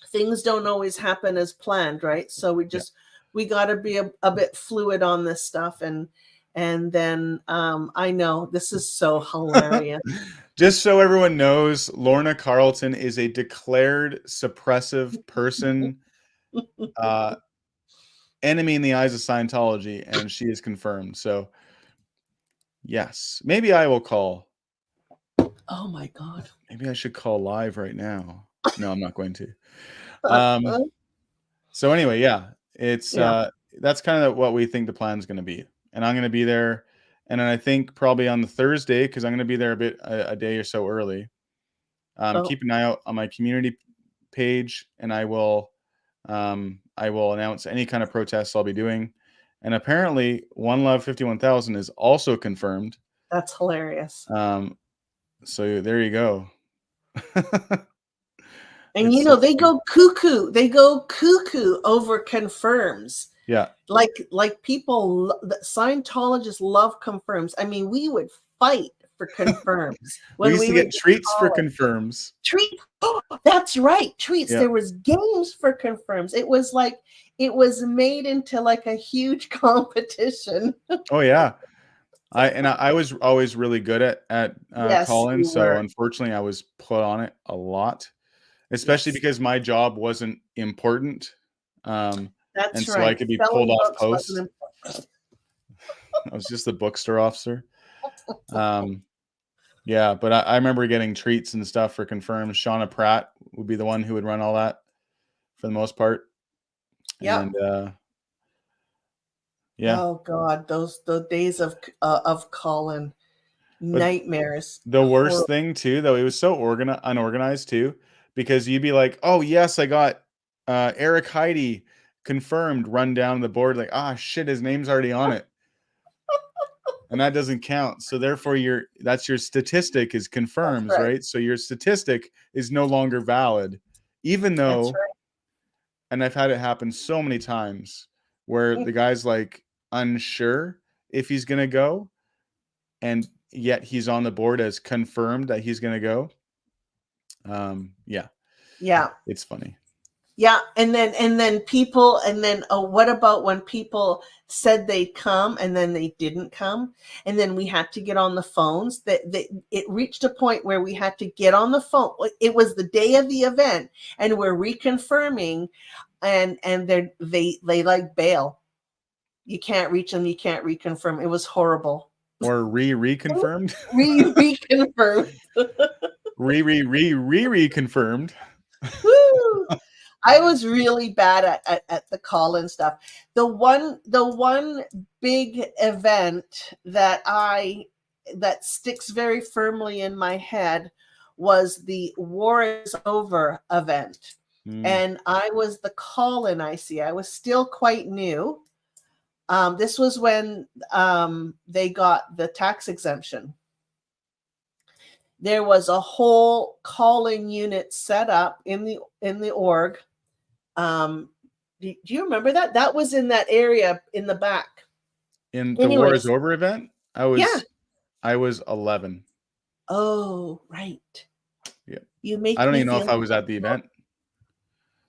things don't always happen as planned, right? So we got to be a bit fluid on this stuff. And then I know this is so hilarious. Just so everyone knows, Lorna Carlton is a declared suppressive person, enemy in the eyes of Scientology, and she is confirmed. So, yes, maybe I will call. Oh my God. Maybe I should call live right now. No, I'm not going to. So anyway, yeah, it's that's kind of what we think the plan is going to be, and I'm going to be there, and then I think probably on the Thursday, because I'm going to be there a day or so early. Keep an eye out on my community page, and I will announce any kind of protests I'll be doing. And apparently, One Love 51,000 is also confirmed. That's hilarious. So there you go. And they go cuckoo. They go cuckoo over confirms. Yeah. Like people, Scientologists love confirms. I mean, we would fight for confirms. We used to get treats for confirms. Oh, that's right. Treats. Yeah. There was games for confirms. It was made into like a huge competition. Oh yeah. I was always really good at calling, so unfortunately I was put on it a lot, especially because my job wasn't important. That's and so right. I could be pulled off post. I was just the bookstore officer. Yeah, but I remember getting treats and stuff for confirms. Shauna Pratt would be the one who would run all that for the most part. Yeah. And yeah. Oh God, the days of Colin. But Nightmares. the worst thing too, though, it was so unorganized too, because you'd be like, "Oh yes, I got Eric Heidi confirmed." Run down the board like, "Ah shit, his name's already on it," and that doesn't count. So therefore, that's your statistic is That's confirms, right. right? So your statistic is no longer valid, even That's though. right. And I've had it happen so many times where the guy's like unsure if he's gonna go, and yet he's on the board as confirmed that he's gonna go. Yeah, Yeah. it's funny. Yeah, and then people, and then what about when people said they'd come and then they didn't come, and then we had to get on the phones. That it reached a point where we had to get on the phone. It was the day of the event, and we're reconfirming, and they like bail. You can't reach them. You can't reconfirm. It was horrible. Or reconfirmed. Reconfirmed. Reconfirmed. Woo! I was really bad at the call-in stuff. The one big event that sticks very firmly in my head was the War is Over event. And I was the call-in IC. I was still quite new. This was when they got the tax exemption. There was a whole calling unit set up in the org. Do you remember that? That was in that area in the back. In the War is Anyways, Over event, I was 11. Oh, right. Yeah. You make I don't me even know feel if I was at the event.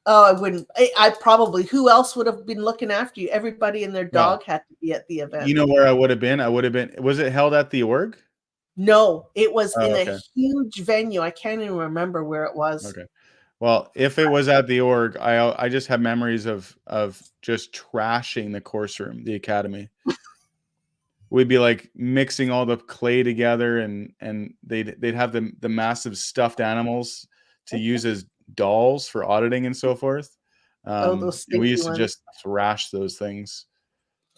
Oh, I wouldn't. I probably. Who else would have been looking after you? Everybody and their dog had to be at the event. You know where I would have been? I would have been. Was it held at the org? No, it was in okay. a huge venue. I can't even remember where it was. Okay. Well, if it was at the org, I just have memories of just trashing the course room, the academy. We'd be like mixing all the clay together, and they'd have the massive stuffed animals to use as dolls for auditing and so forth. Those And we sticky used to ones. just thrash those things.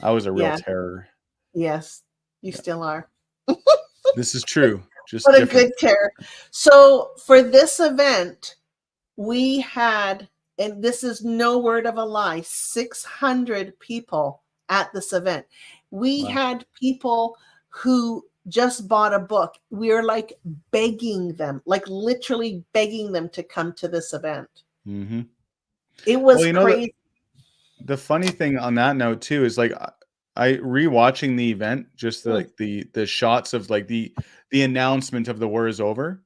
I was a real terror. Yes, you still are. This is true. Just What different. a good terror. So for this event, we had, and this is no word of a lie, 600 people at this event. We had people who just bought a book. We were like begging them, like literally begging them to come to this event. Mm-hmm. It was crazy. The funny thing on that note too is like I rewatching the event, just like the shots of like the announcement of the War is Over.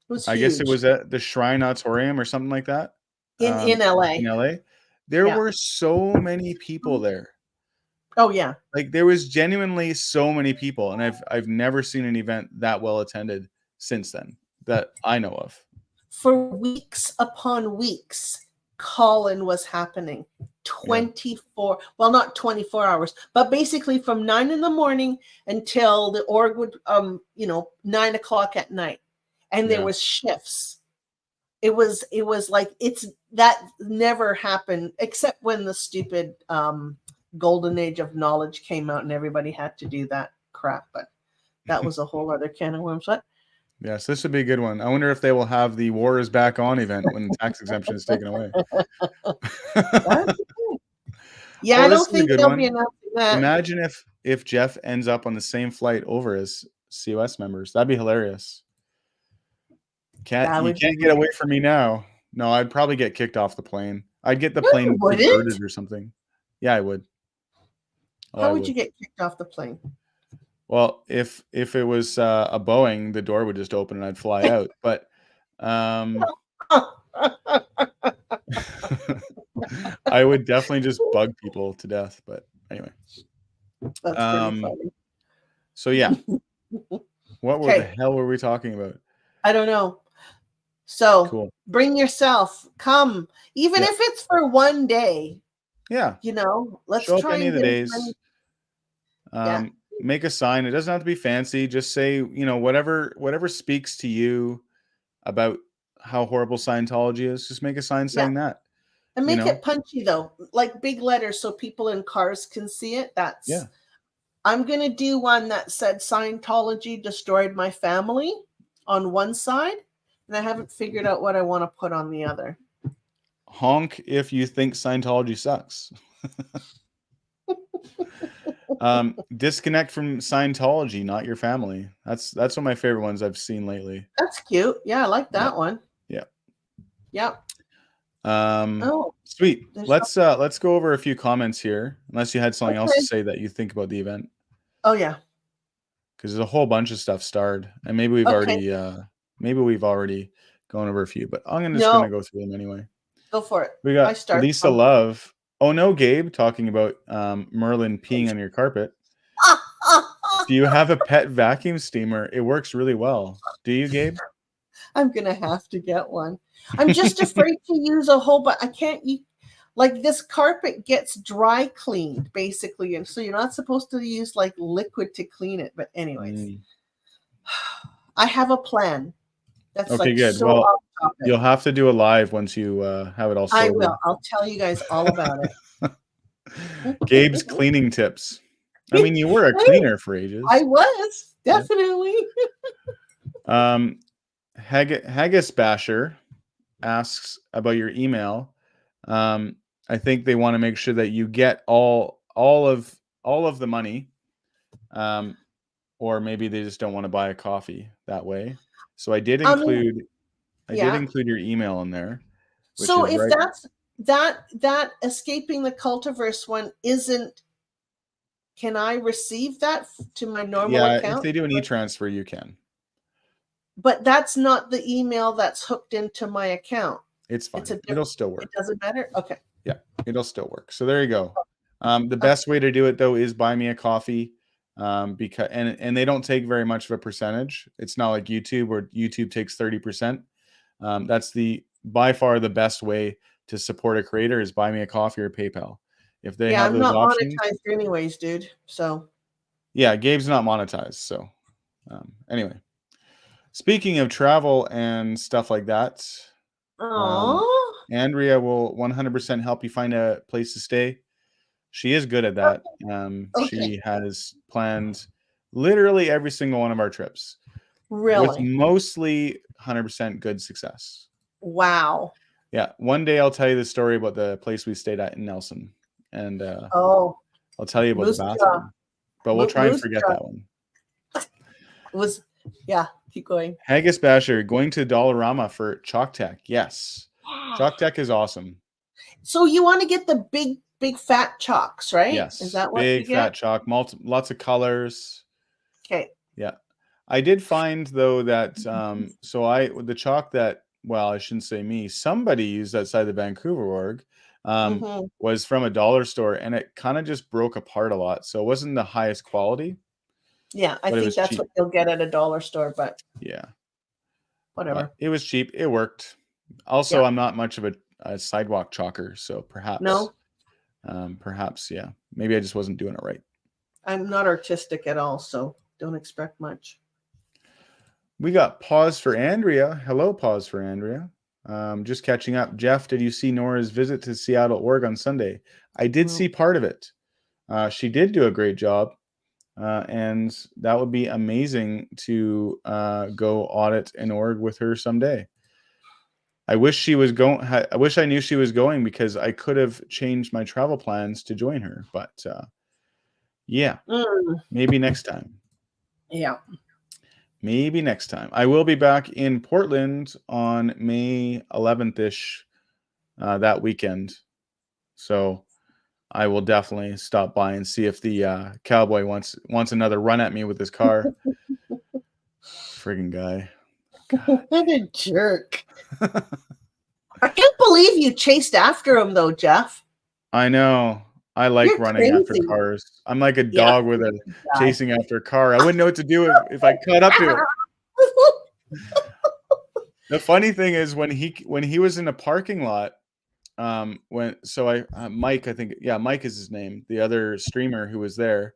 It was I guess it was at the Shrine Auditorium or something like that. in LA. In LA. There were so many people there. Oh yeah. Like there was genuinely so many people, and I've never seen an event that well attended since then that I know of. For weeks upon weeks, call-in was happening. 24, well, not 24 hours, but basically from 9 in the morning until the org would 9 o'clock at night. And there was shifts. It was like that never happened except when the stupid golden age of knowledge came out and everybody had to do that crap. But that was a whole other can of worms. What? Yes, this would be a good one. I wonder if they will have the War is Back On event when tax exemption is taken away. Yeah, I don't think they'll be announcing that. Imagine if Jeff ends up on the same flight over as COS members. That'd be hilarious. You can't get away from me now. No, I'd probably get kicked off the plane. I'd get the plane diverted or something. Yeah, I would. How would you get kicked off the plane? Well, if it was a Boeing, the door would just open and I'd fly out. But I would definitely just bug people to death. But anyway, that's pretty funny. So yeah, what the hell were we talking about? I don't know. So bring yourself, come, even if it's for one day. Yeah, let's show try up any of the days. Make a sign. It doesn't have to be fancy. Just say, whatever speaks to you about how horrible Scientology is. Just make a sign saying that. And make it punchy though, like big letters so people in cars can see it. I'm going to do one that said Scientology destroyed my family on one side, and I haven't figured out what I want to put on the other. Honk if you think Scientology sucks. Disconnect from Scientology, not your family. That's one of my favorite ones I've seen lately. That's cute. Yeah, I like that Yeah. one. Yeah. Yep. Sweet. Let's go over a few comments here, unless you had something else to say that you think about the event. Oh yeah. Because there's a whole bunch of stuff starred, and maybe we've already gone over a few, but I'm just gonna go through them anyway. Go for it. We got Lisa Love. Oh no, Gabe, talking about Merlin peeing on your carpet. Do you have a pet vacuum steamer? It works really well. Do you, Gabe? I'm gonna have to get one. I'm just afraid to use a whole, but I can't. Like this carpet gets dry cleaned basically, and so you're not supposed to use like liquid to clean it. But anyways, I have a plan. That's okay, like good. So well, off topic. You'll have to do a live once you have it all sober. I will. I'll tell you guys all about it. Gabe's cleaning tips. I mean, you were a cleaner for ages. I was definitely. Haggis Basher asks about your email. I think they want to make sure that you get all of the money, or maybe they just don't want to buy a coffee that way. So I did include your email in there. So if that's that escaping the cultiverse one isn't, can I receive that to my normal account? Yeah, if they do an e-transfer, you can. But that's not the email that's hooked into my account. It's fine. It'll still work. It doesn't matter? Okay. Yeah, it'll still work. So there you go. The best way to do it, though, is buy me a coffee. Because and they don't take very much of a percentage. It's not like YouTube, where YouTube takes 30%. That's by far the best way to support a creator is buy me a coffee or PayPal. If they have those options. I'm not monetized anyways, dude. So yeah, Gabe's not monetized. So anyway, speaking of travel and stuff like that, Andrea will 100% help you find a place to stay. She is good at that. She has planned literally every single one of our trips. Really? With mostly 100% good success. Wow. Yeah. One day I'll tell you the story about the place we stayed at in Nelson. And I'll tell you about the bathroom. But we'll try and forget that one. Keep going. Haggis Basher, going to Dollarama for Chalk Tech. Yes. Chalk Tech is awesome. So you want to get the big fat chalks, right? Yes. Is that what you get? Big fat chalk, lots of colors. Okay. Yeah. I did find though that the chalk that, well, I shouldn't say me, somebody used outside the Vancouver org was from a dollar store, and it kind of just broke apart a lot. So it wasn't the highest quality. Yeah, I think that's cheap. What you'll get at a dollar store, but yeah. Whatever. But it was cheap. It worked. Also, I'm not much of a sidewalk chalker, so perhaps. No. Perhaps, yeah. Maybe I just wasn't doing it right. I'm not artistic at all, so don't expect much. We got Pause for Andrea. Hello, Pause for Andrea. Just catching up. Jeff, did you see Nora's visit to Seattle, Oregon on Sunday? I did see part of it. She did do a great job. And that would be amazing to go audit an org with her someday. I wish she was going. I wish I knew she was going, because I could have changed my travel plans to join her. But yeah, maybe next time. Yeah, maybe next time. I will be back in Portland on May 11th-ish that weekend. So I will definitely stop by and see if the cowboy wants another run at me with his car. Friggin' guy. God. What a jerk. I can't believe you chased after him, though, Jeff. I know. I like running after cars. I'm like a dog with chasing after a car. I wouldn't know what to do if I caught up to it. The funny thing is, when he was in a parking lot, Mike, I think, Mike is his name, the other streamer who was there,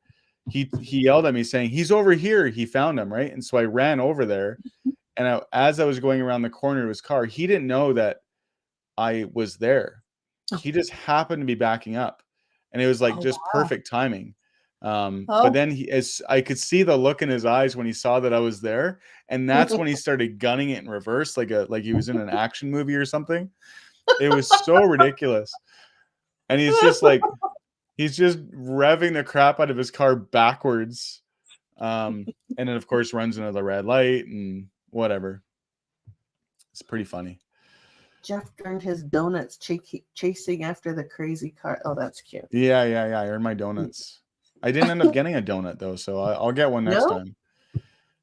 he yelled at me saying, "He's over here." He found him, right? And so I ran over there, and as I was going around the corner of his car, he didn't know that I was there. He just happened to be backing up, and it was like perfect timing, But then as I could see the look in his eyes when he saw that I was there, and that's when he started gunning it in reverse, like he was in an action movie or something. It was so ridiculous. And he's just revving the crap out of his car backwards. And then of course runs into the red light and whatever. It's pretty funny. Jeff earned his donuts chasing after the crazy car. Oh, that's cute. Yeah. I earned my donuts. I didn't end up getting a donut though, so I'll get one next time.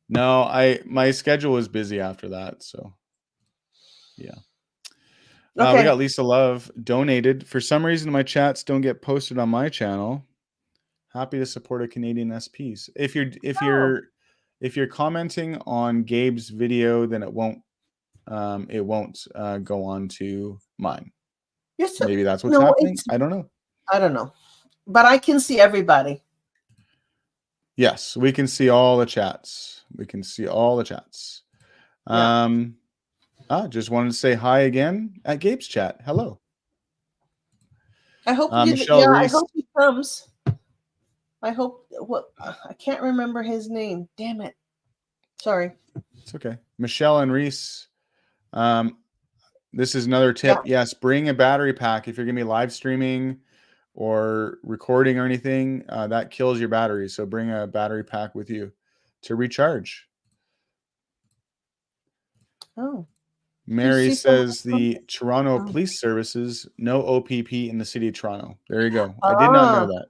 No, my schedule was busy after that, so yeah. We got Lisa Love donated. For some reason, my chats don't get posted on my channel. Happy to support a Canadian SPs. If you're commenting on Gabe's video, then it won't go on to mine. Maybe that's what's happening. I don't know. But I can see everybody. Yes, we can see all the chats. Just wanted to say hi again at Gabe's chat. Hello. I hope Michelle Reese. I hope he comes. I hope I can't remember his name. Damn it. Sorry. It's okay. Michelle and Reese. This is another tip. Yeah. Yes, bring a battery pack if you're gonna be live streaming or recording or anything. That kills your battery. So bring a battery pack with you to recharge. Oh. Mary says the Toronto Police Services, no OPP in the city of Toronto. There you go. I did not know that.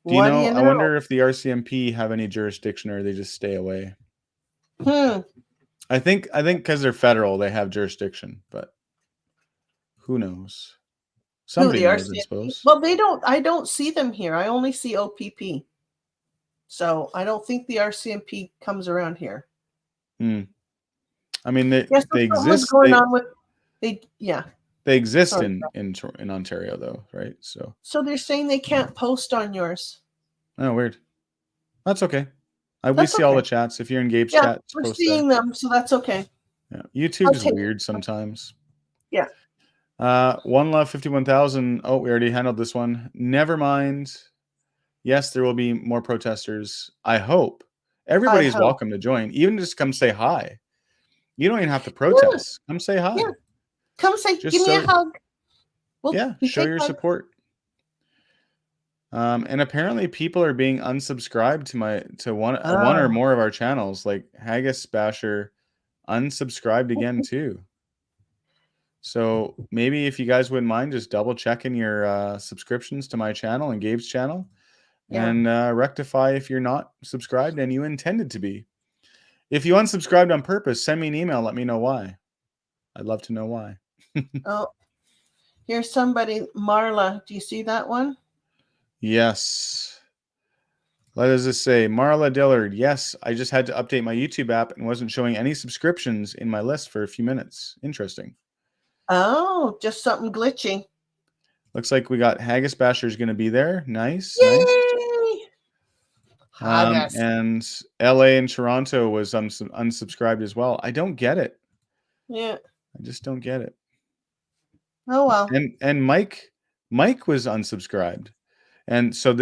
Do you know? I wonder if the RCMP have any jurisdiction or they just stay away. I think because they're federal, they have jurisdiction, but who knows? Somebody knows, I suppose. Well, they don't. I don't see them here. I only see OPP. So I don't think the RCMP comes around here. I mean, they exist. They exist in Ontario, though, right? So they're saying they can't post on yours. Oh, weird. That's okay. We see all the chats. If you're in Gabe's chat, we're seeing them, so that's okay. Yeah, YouTube is weird sometimes. Yeah. One Love 51,000. Oh, we already handled this one. Never mind. Yes, there will be more protesters. I hope. Everybody is welcome to join. Even just come say hi. You don't even have to protest. Come say hi. Yeah. Come say, give me a hug. Show your support. And apparently people are being unsubscribed to one or more of our channels, like Haggis Basher unsubscribed again too. So maybe if you guys wouldn't mind just double checking your subscriptions to my channel and Gabe's channel and rectify if you're not subscribed and you intended to be. If you unsubscribed on purpose, send me an email. Let me know why. I'd love to know why. Oh, here's somebody. Marla, do you see that one? Yes. What does this say? Marla Dillard. Yes, I just had to update my YouTube app and wasn't showing any subscriptions in my list for a few minutes. Interesting. Oh, just something glitchy. Looks like we got Haggis Basher's going to be there. Nice. Yay! Nice. And LA and Toronto was unsubscribed as well. I don't get it. Yeah. I just don't get it. Oh, well. And Mike was unsubscribed. And so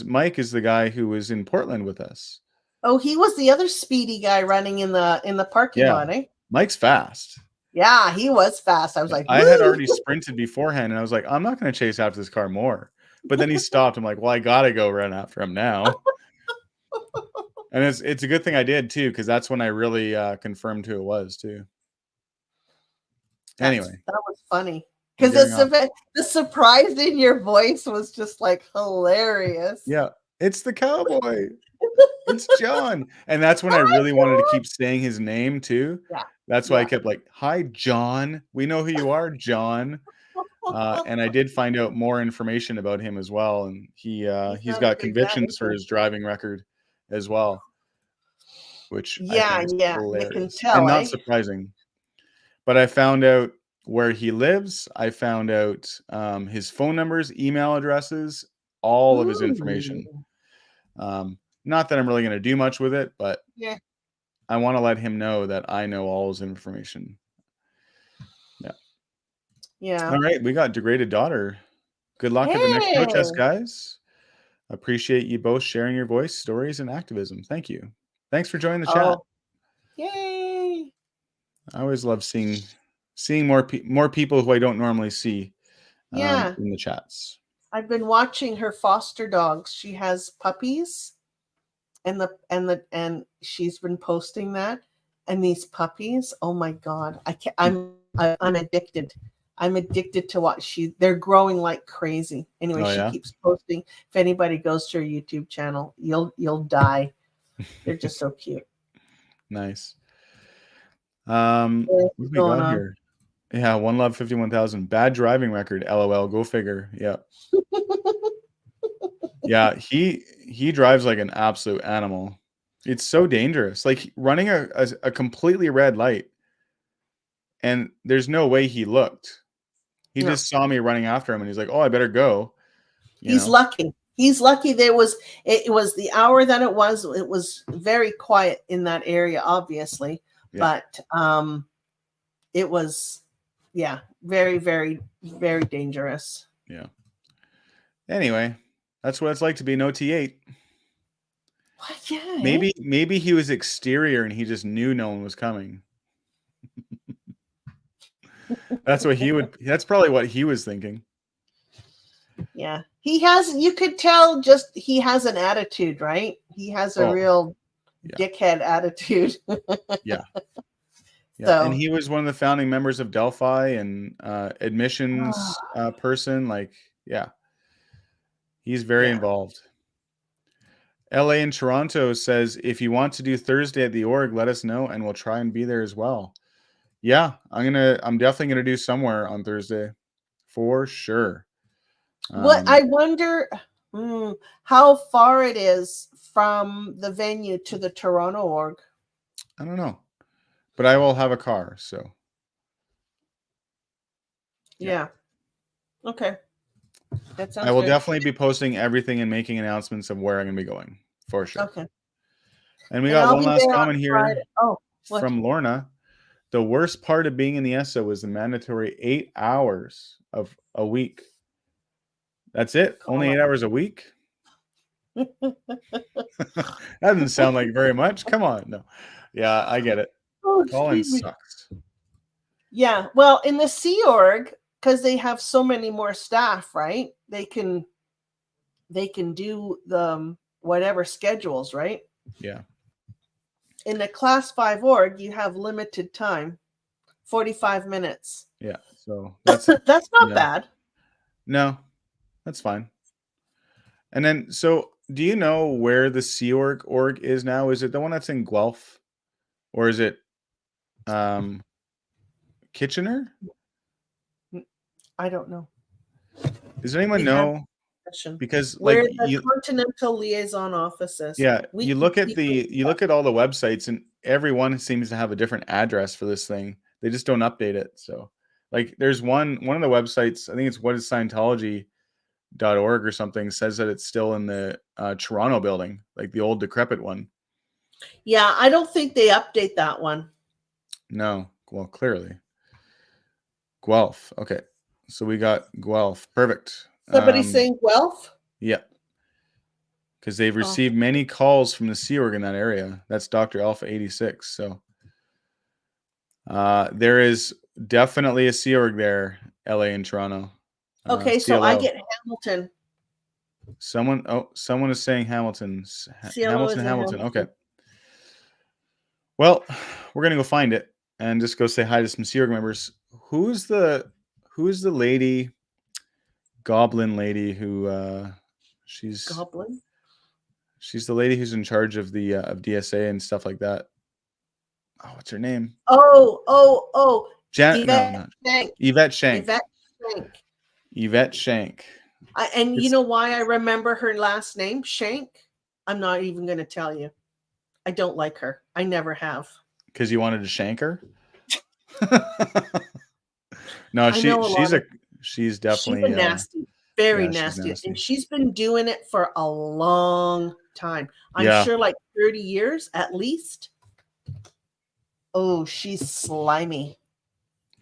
Mike is the guy who was in Portland with us. Oh, he was the other speedy guy running in the parking lot, eh? Mike's fast. Yeah, he was fast. I was like, I had already sprinted beforehand, and I was like, I'm not going to chase after this car more. But then he stopped. I'm like, well, I got to go run after him now. And it's a good thing I did too, because that's when I really confirmed who it was too. Anyway, that was funny. Because the surprise in your voice was just like hilarious. Yeah, it's the cowboy. It's John. And that's when I really wanted to keep saying his name too. Yeah. That's why I kept like, hi, John. We know who you are, John. And I did find out more information about him as well. And he's got convictions for his driving record as well. Which I think is hilarious. Can tell, and not surprising. But I found out where he lives. I found out his phone numbers, email addresses, all of his information. Not that I'm really going to do much with it, but I want to let him know that I know all his information. Yeah. All right. We got Degraded Daughter. Good luck at the next protest, guys. Appreciate you both sharing your voice, stories, and activism. Thank you. Thanks for joining the chat. Oh, yay! I always love seeing more people who I don't normally see Yeah, in the chats. I've been watching her foster dogs. She has puppies, and she's been posting that. And these puppies, oh my God, I can't. I'm addicted. I'm addicted to what they're growing like crazy. Anyway, Oh she yeah, keeps posting. If anybody goes to her YouTube channel, you'll die. They're just so cute. nice. What's What do we going got on? here? Yeah, One Love 51,000. Bad driving record. LOL. Go figure. Yeah. Yeah, he drives like an absolute animal. It's so dangerous. Like running a completely red light, and there's no way he looked. He No. just saw me running after him, and he's like, "Oh, I better go." He's lucky. He's lucky. It was the hour that it was very quiet in that area, obviously, Yeah. but it was, yeah, very, very, very dangerous. Yeah. Anyway, that's what it's like to be an OT8. What? Yeah. Maybe he was exterior and he just knew no one was coming. That's probably what he was thinking. Yeah. You could tell he has an attitude, right? He has a real dickhead attitude. Yeah. Yeah. So, And he was one of the founding members of Delphi and admissions person. Like, yeah. He's very involved. LA and Toronto says, if you want to do Thursday at the org, let us know and we'll try and be there as well. Yeah, I'm definitely gonna do somewhere on Thursday. For sure. What I wonder how far it is from the venue to the Toronto org. I don't know, but I will have a car, so yeah. Okay, that sounds. I will good. definitely be posting everything and making announcements of where I'm gonna be going for sure. Okay. And we got one last comment here what? from Lorna. The worst part of being in the ESSA was the mandatory 8 hours of a week. That's it? Only 8 hours a week? That doesn't sound like very much. Come on. No. Yeah, I get it. Colin sucks. Yeah. Well, in the Sea Org, because they have so many more staff, right? They can do the whatever schedules, right? Yeah. In the Class 5 org, you have limited time, 45 minutes. Yeah. So that's not bad. No, that's fine. And then, so do you know where the Sea org is now? Is it the one that's in Guelph, or is it Kitchener? I don't know. Does anyone know? Because where the Continental Liaison Office is. Yeah, you look at all the websites, and everyone seems to have a different address for this thing. They just don't update it. So, like, there's one of the websites. I think it's what is Scientology.org or something, says that it's still in the Toronto building, like the old decrepit one. Yeah, I don't think they update that one. No, well, clearly. Guelph. Okay, so we got Guelph. Perfect. Somebody's saying Guelph? Yeah. Because they've received many calls from the Sea Org in that area. That's Dr. Alpha 86. So there is definitely a Sea Org there, LA and Toronto. Okay, so I get Hamilton. Someone is saying Hamilton. Hamilton. Okay. Well, we're gonna go find it and just go say hi to some Sea Org members. Who's the lady, Goblin lady who she's Goblin? She's the lady who's in charge of the of DSA and stuff like that. Oh, what's her name? Yvette Shank. Yvette Shank. And you know why I remember her last name, Shank? I'm not even going to tell you. I don't like her. I never have. Because you wanted to shank her? No, she's definitely nasty. Very nasty. And she's been doing it for a long time. I'm sure like 30 years at least. Oh, she's slimy.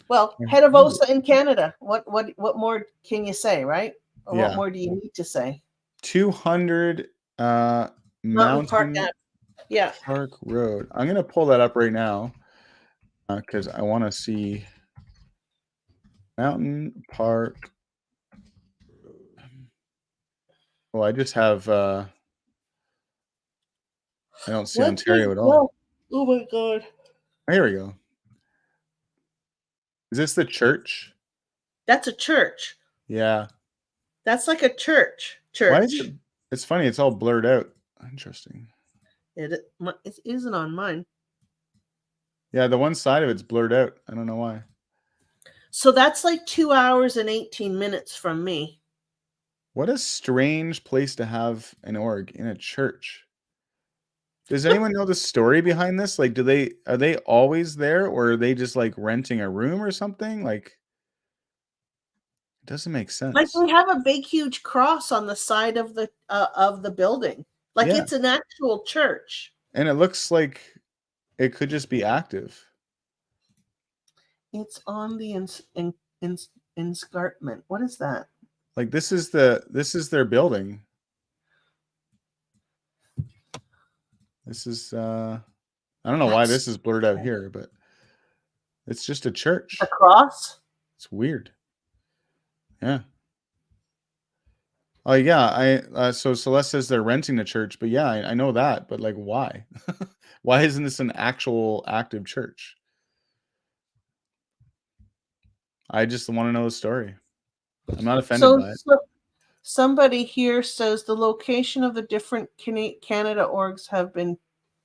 Well, head of OSA in Canada. What more can you say, right? Or what more do you need to say? 200 Mountain Park Mountain app. Yeah. Park Road. I'm gonna pull that up right now because I want to see Mountain Park. Oh, I just have. I don't see What Ontario the at all. hell? Oh my god. Here we go. Is this the church? That's a church. Yeah. That's like a church. Why is it? Church. It's funny. It's all blurred out. Interesting. It isn't on mine. Yeah, the one side of it's blurred out. I don't know why. So that's like 2 hours and 18 minutes from me. What a strange place to have an org in a church. Does anyone know the story behind this? Like, are they always there, or are they just like renting a room or something? Like, it doesn't make Like sense. they have a big, huge cross on the side of the building. Like Yeah, it's an actual church. and it looks like it could just be active. It's on the escarpment. What is that? Like this is their building. This is I don't know why this is blurred out here, but it's just a church. The cross? It's weird. Yeah. Oh yeah, so Celeste says they're renting the church, but yeah, I know that, but like why? Why isn't this an actual active church? I just want to know the story. I'm not offended by it. Somebody here says the location of the different Canada orgs have been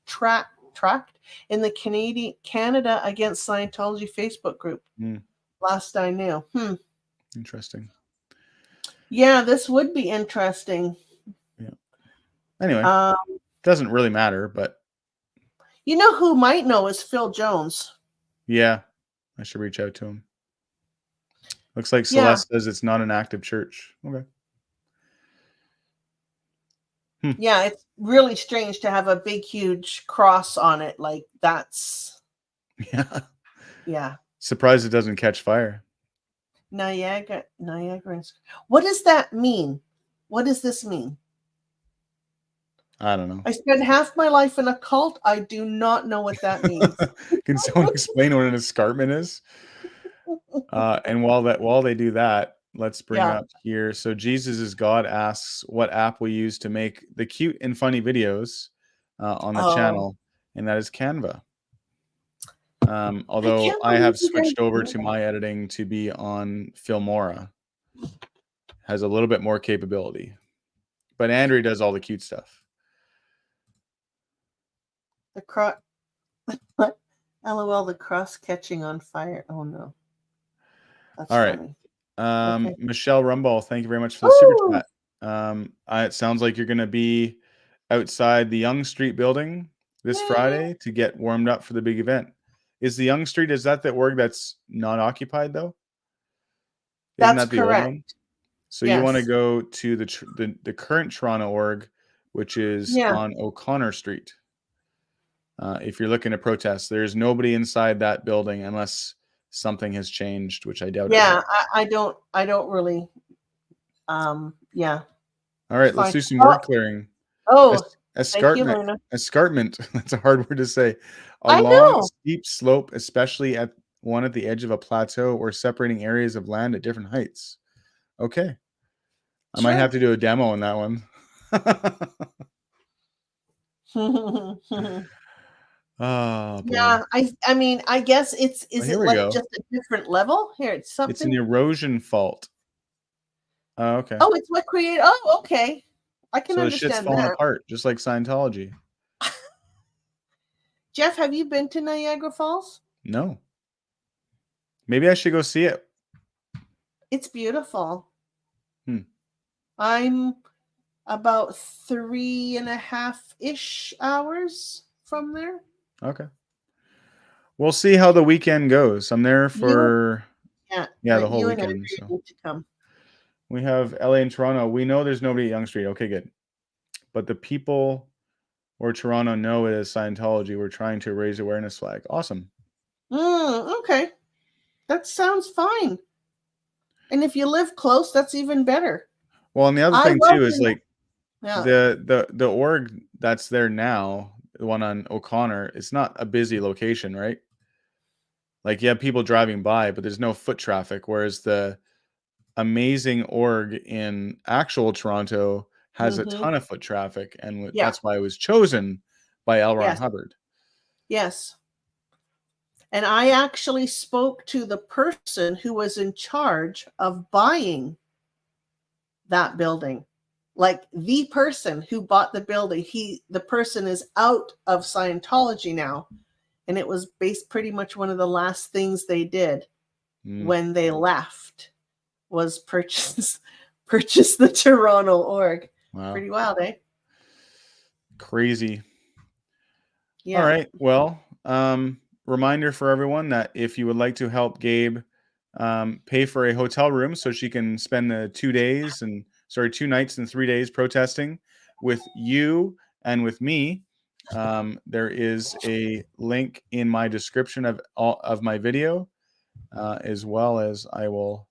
tracked in the Canada Against Scientology Facebook group. Last I knew. Interesting. Yeah, this would be interesting. Yeah. Anyway, doesn't really matter, but you know who might know is Phil Jones. Yeah, I should reach out to him. Looks like Celeste says it's not an active church. Okay. Yeah, it's really strange to have a big, huge cross on it. Like that's. Yeah. Surprised it doesn't catch fire. Niagara. What does that mean? What does this mean? I don't know. I spent half my life in a cult. I do not know what that means. Can someone explain what an escarpment is? And while they do that, let's bring up here. So Jesus is God asks what app we use to make the cute and funny videos on the channel, and that is Canva. Although I have switched over to my editing to be on Filmora. Has a little bit more capability. But Andrew does all the cute stuff. LOL, the cross catching on fire. Oh no. That's all right. Funny. Michelle Rumball, thank you very much for the super chat. It sounds like you're going to be outside the Yonge Street building this Friday to get warmed up for the big event. Is the Yonge Street, is that the org that's not occupied though? Isn't that the correct. old one? So you want to go to the current Toronto org, which is on O'Connor Street. If you're looking to protest, there's nobody inside that building unless something has changed, which I doubt. Yeah, I don't really. Yeah. All right, let's do some word clearing. Escarpment. That's a hard word to say. A long, steep slope, especially at the edge of a plateau or separating areas of land at different heights. Okay. I might have to do a demo on that one. Oh, boy. Yeah, I mean, I guess is it like just a different level? Here, it's something. It's an erosion fault. Oh, okay. Oh, it's what created. Oh, okay. I can understand that. So the shit's falling apart, just like Scientology. Jeff, have you been to Niagara Falls? No. Maybe I should go see it. It's beautiful. I'm about 3.5-ish hours from there. Okay. We'll see how the weekend goes. I'm there for the whole weekend. So. Need to come. We have LA and Toronto. We know there's nobody at Yonge Street. Okay, good. But the people or Toronto know it as Scientology. We're trying to raise awareness flag. Awesome. Okay. That sounds fine. And if you live close, that's even better. Well, and the other thing too is like Yeah. The org that's there now, the one on O'Connor, it's not a busy location, right? Like you have people driving by, but there's no foot traffic. Whereas the amazing org in actual Toronto has a Mm-hmm. ton of foot traffic, and Yeah. that's why it was chosen by L. Ron Yes. Hubbard. Yes. And I actually spoke to the person who was in charge of buying that building. Like the person who bought the building, the person is out of Scientology now. And it was based pretty much one of the last things they did when they left was purchase the Toronto org. Wow. Pretty wild, eh? Crazy. Yeah. All right. Well, reminder for everyone that if you would like to help Gabe pay for a hotel room so she can spend the 2 nights and 3 days protesting with you and with me, there is a link in my description of my video, as well as I will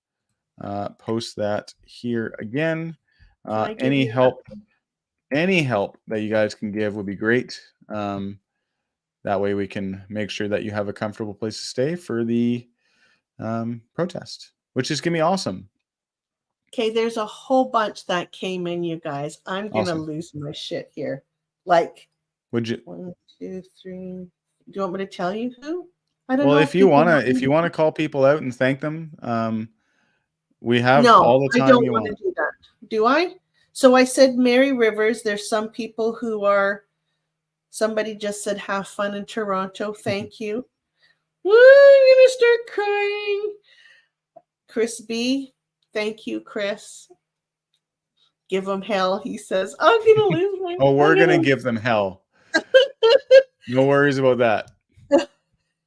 post that here again. Can I give Any you that? help that you guys can give would be great. That way we can make sure that you have a comfortable place to stay for the protest, which is going to be awesome. Okay, there's a whole bunch that came in, you guys. I'm going to Awesome. lose my shit here. Like, Would you? 1, 2, 3. Do you want me to tell you who? I don't Well, know if you people want to call people out and thank them, we have No, all the I time don't you want to want. do that. Do I? So I said Mary Rivers. There's some people who are. Somebody just said have fun in Toronto. Thank you. I'm gonna start crying. Chris B. Thank you, Chris. Give him hell. He says I'm gonna lose my. Oh, we're going to give them hell. No worries about that.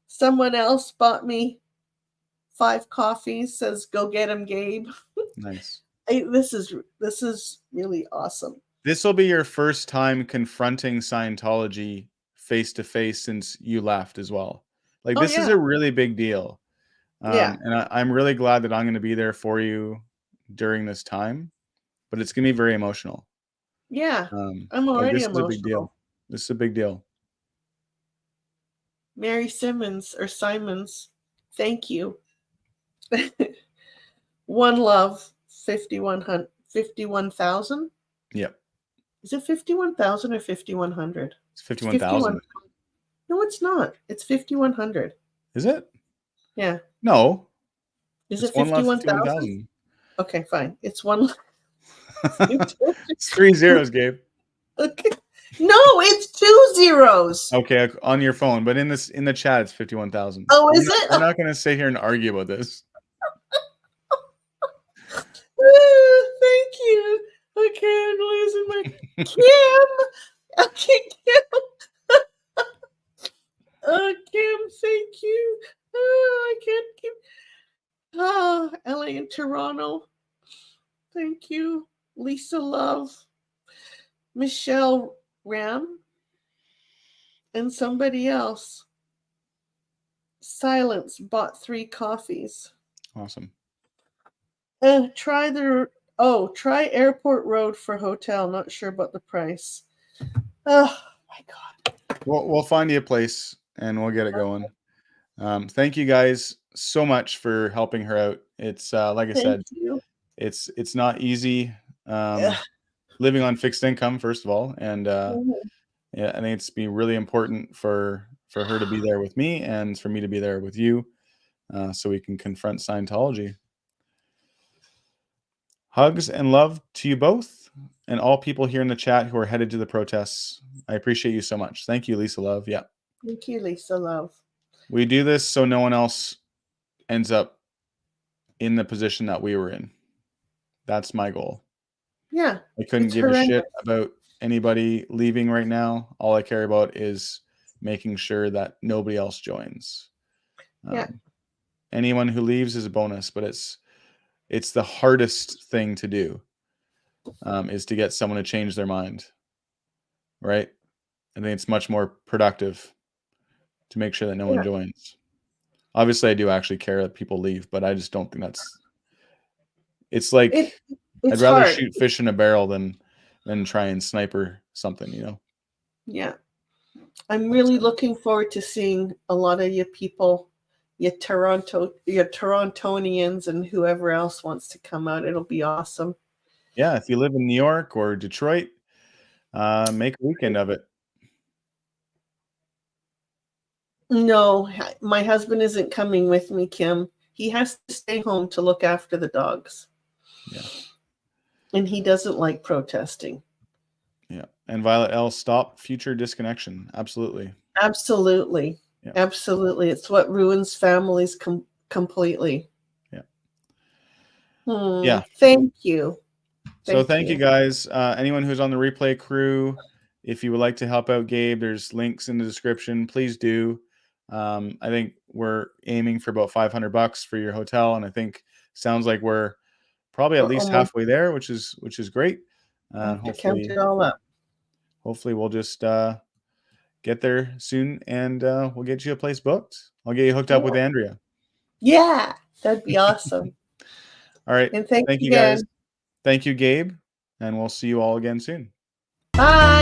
Someone else bought me 5 coffees. Says go get him, Gabe. Nice. This is really awesome. This will be your first time confronting Scientology face to face since you left as well. Like this is a really big deal. Yeah. And I'm really glad that I'm going to be there for you during this time, but it's going to be very emotional. Yeah. I'm already this emotional. is a big deal. This is a big deal. Mary Simmons or Simons, thank you. One love, 51,000. Yep. Is it 51,000 or 5,100? It's 51,000. No, it's not. It's 5,100. Is it? Yeah. No. Is it's it 51,000? Okay, fine. It's one. It's 3 zeros, Gabe. Okay. No, it's 2 zeros. Okay, on your phone, but in the chat, it's 51,000. Oh, is it? We're not going to sit here and argue about this. Thank you. Okay, I'm losing my Kim. Okay, Kim. Kim, thank you. I can't keep. LA and Toronto. Thank you. Lisa Love. Michelle Ram. And somebody else. Silence bought 3 coffees. Awesome. Try Airport Road for hotel. Not sure about the price. Oh my God. We'll find you a place and we'll get it going. Thank you guys so much for helping her out. It's like I said, it's not easy living on fixed income, first of all, and yeah, I think it's been really important for her to be there with me and for me to be there with you, so we can confront Scientology. Hugs and love to you both and all people here in the chat who are headed to the protests. I appreciate you so much. Thank you, Lisa Love. Yeah. Thank you, Lisa Love. We do this so no one else ends up in the position that we were in. That's my goal. Yeah. I couldn't give a shit about anybody leaving right now. All I care about is making sure that nobody else joins. Anyone who leaves is a bonus, but it's the hardest thing to do, is to get someone to change their mind, right? I think it's much more productive to make sure that no one joins. Obviously, I do actually care that people leave, but I just don't think it's like I'd rather shoot fish in a barrel than and try and sniper something, you know. Yeah. I'm really looking forward to seeing a lot of you people, your Torontonians and whoever else wants to come out. It'll be awesome. Yeah, if you live in New York or Detroit, make a weekend of it. No, my husband isn't coming with me, Kim. He has to stay home to look after the dogs. Yeah. And he doesn't like protesting. Yeah. And Violet L, stop future disconnection. Absolutely. Absolutely. Yeah. Absolutely. It's what ruins families completely. Yeah. Yeah. Thank you. So thank you guys. Anyone who's on the replay crew, if you would like to help out Gabe, there's links in the description. Please do. I think we're aiming for about $500 for your hotel, and I think sounds like we're probably at least halfway there, which is great. Hopefully, count it all up. Hopefully, we'll just get there soon, and we'll get you a place booked. I'll get you hooked up with Andrea. Yeah, that'd be awesome. All right. And thank you guys. Thank you, Gabe. And we'll see you all again soon. Bye.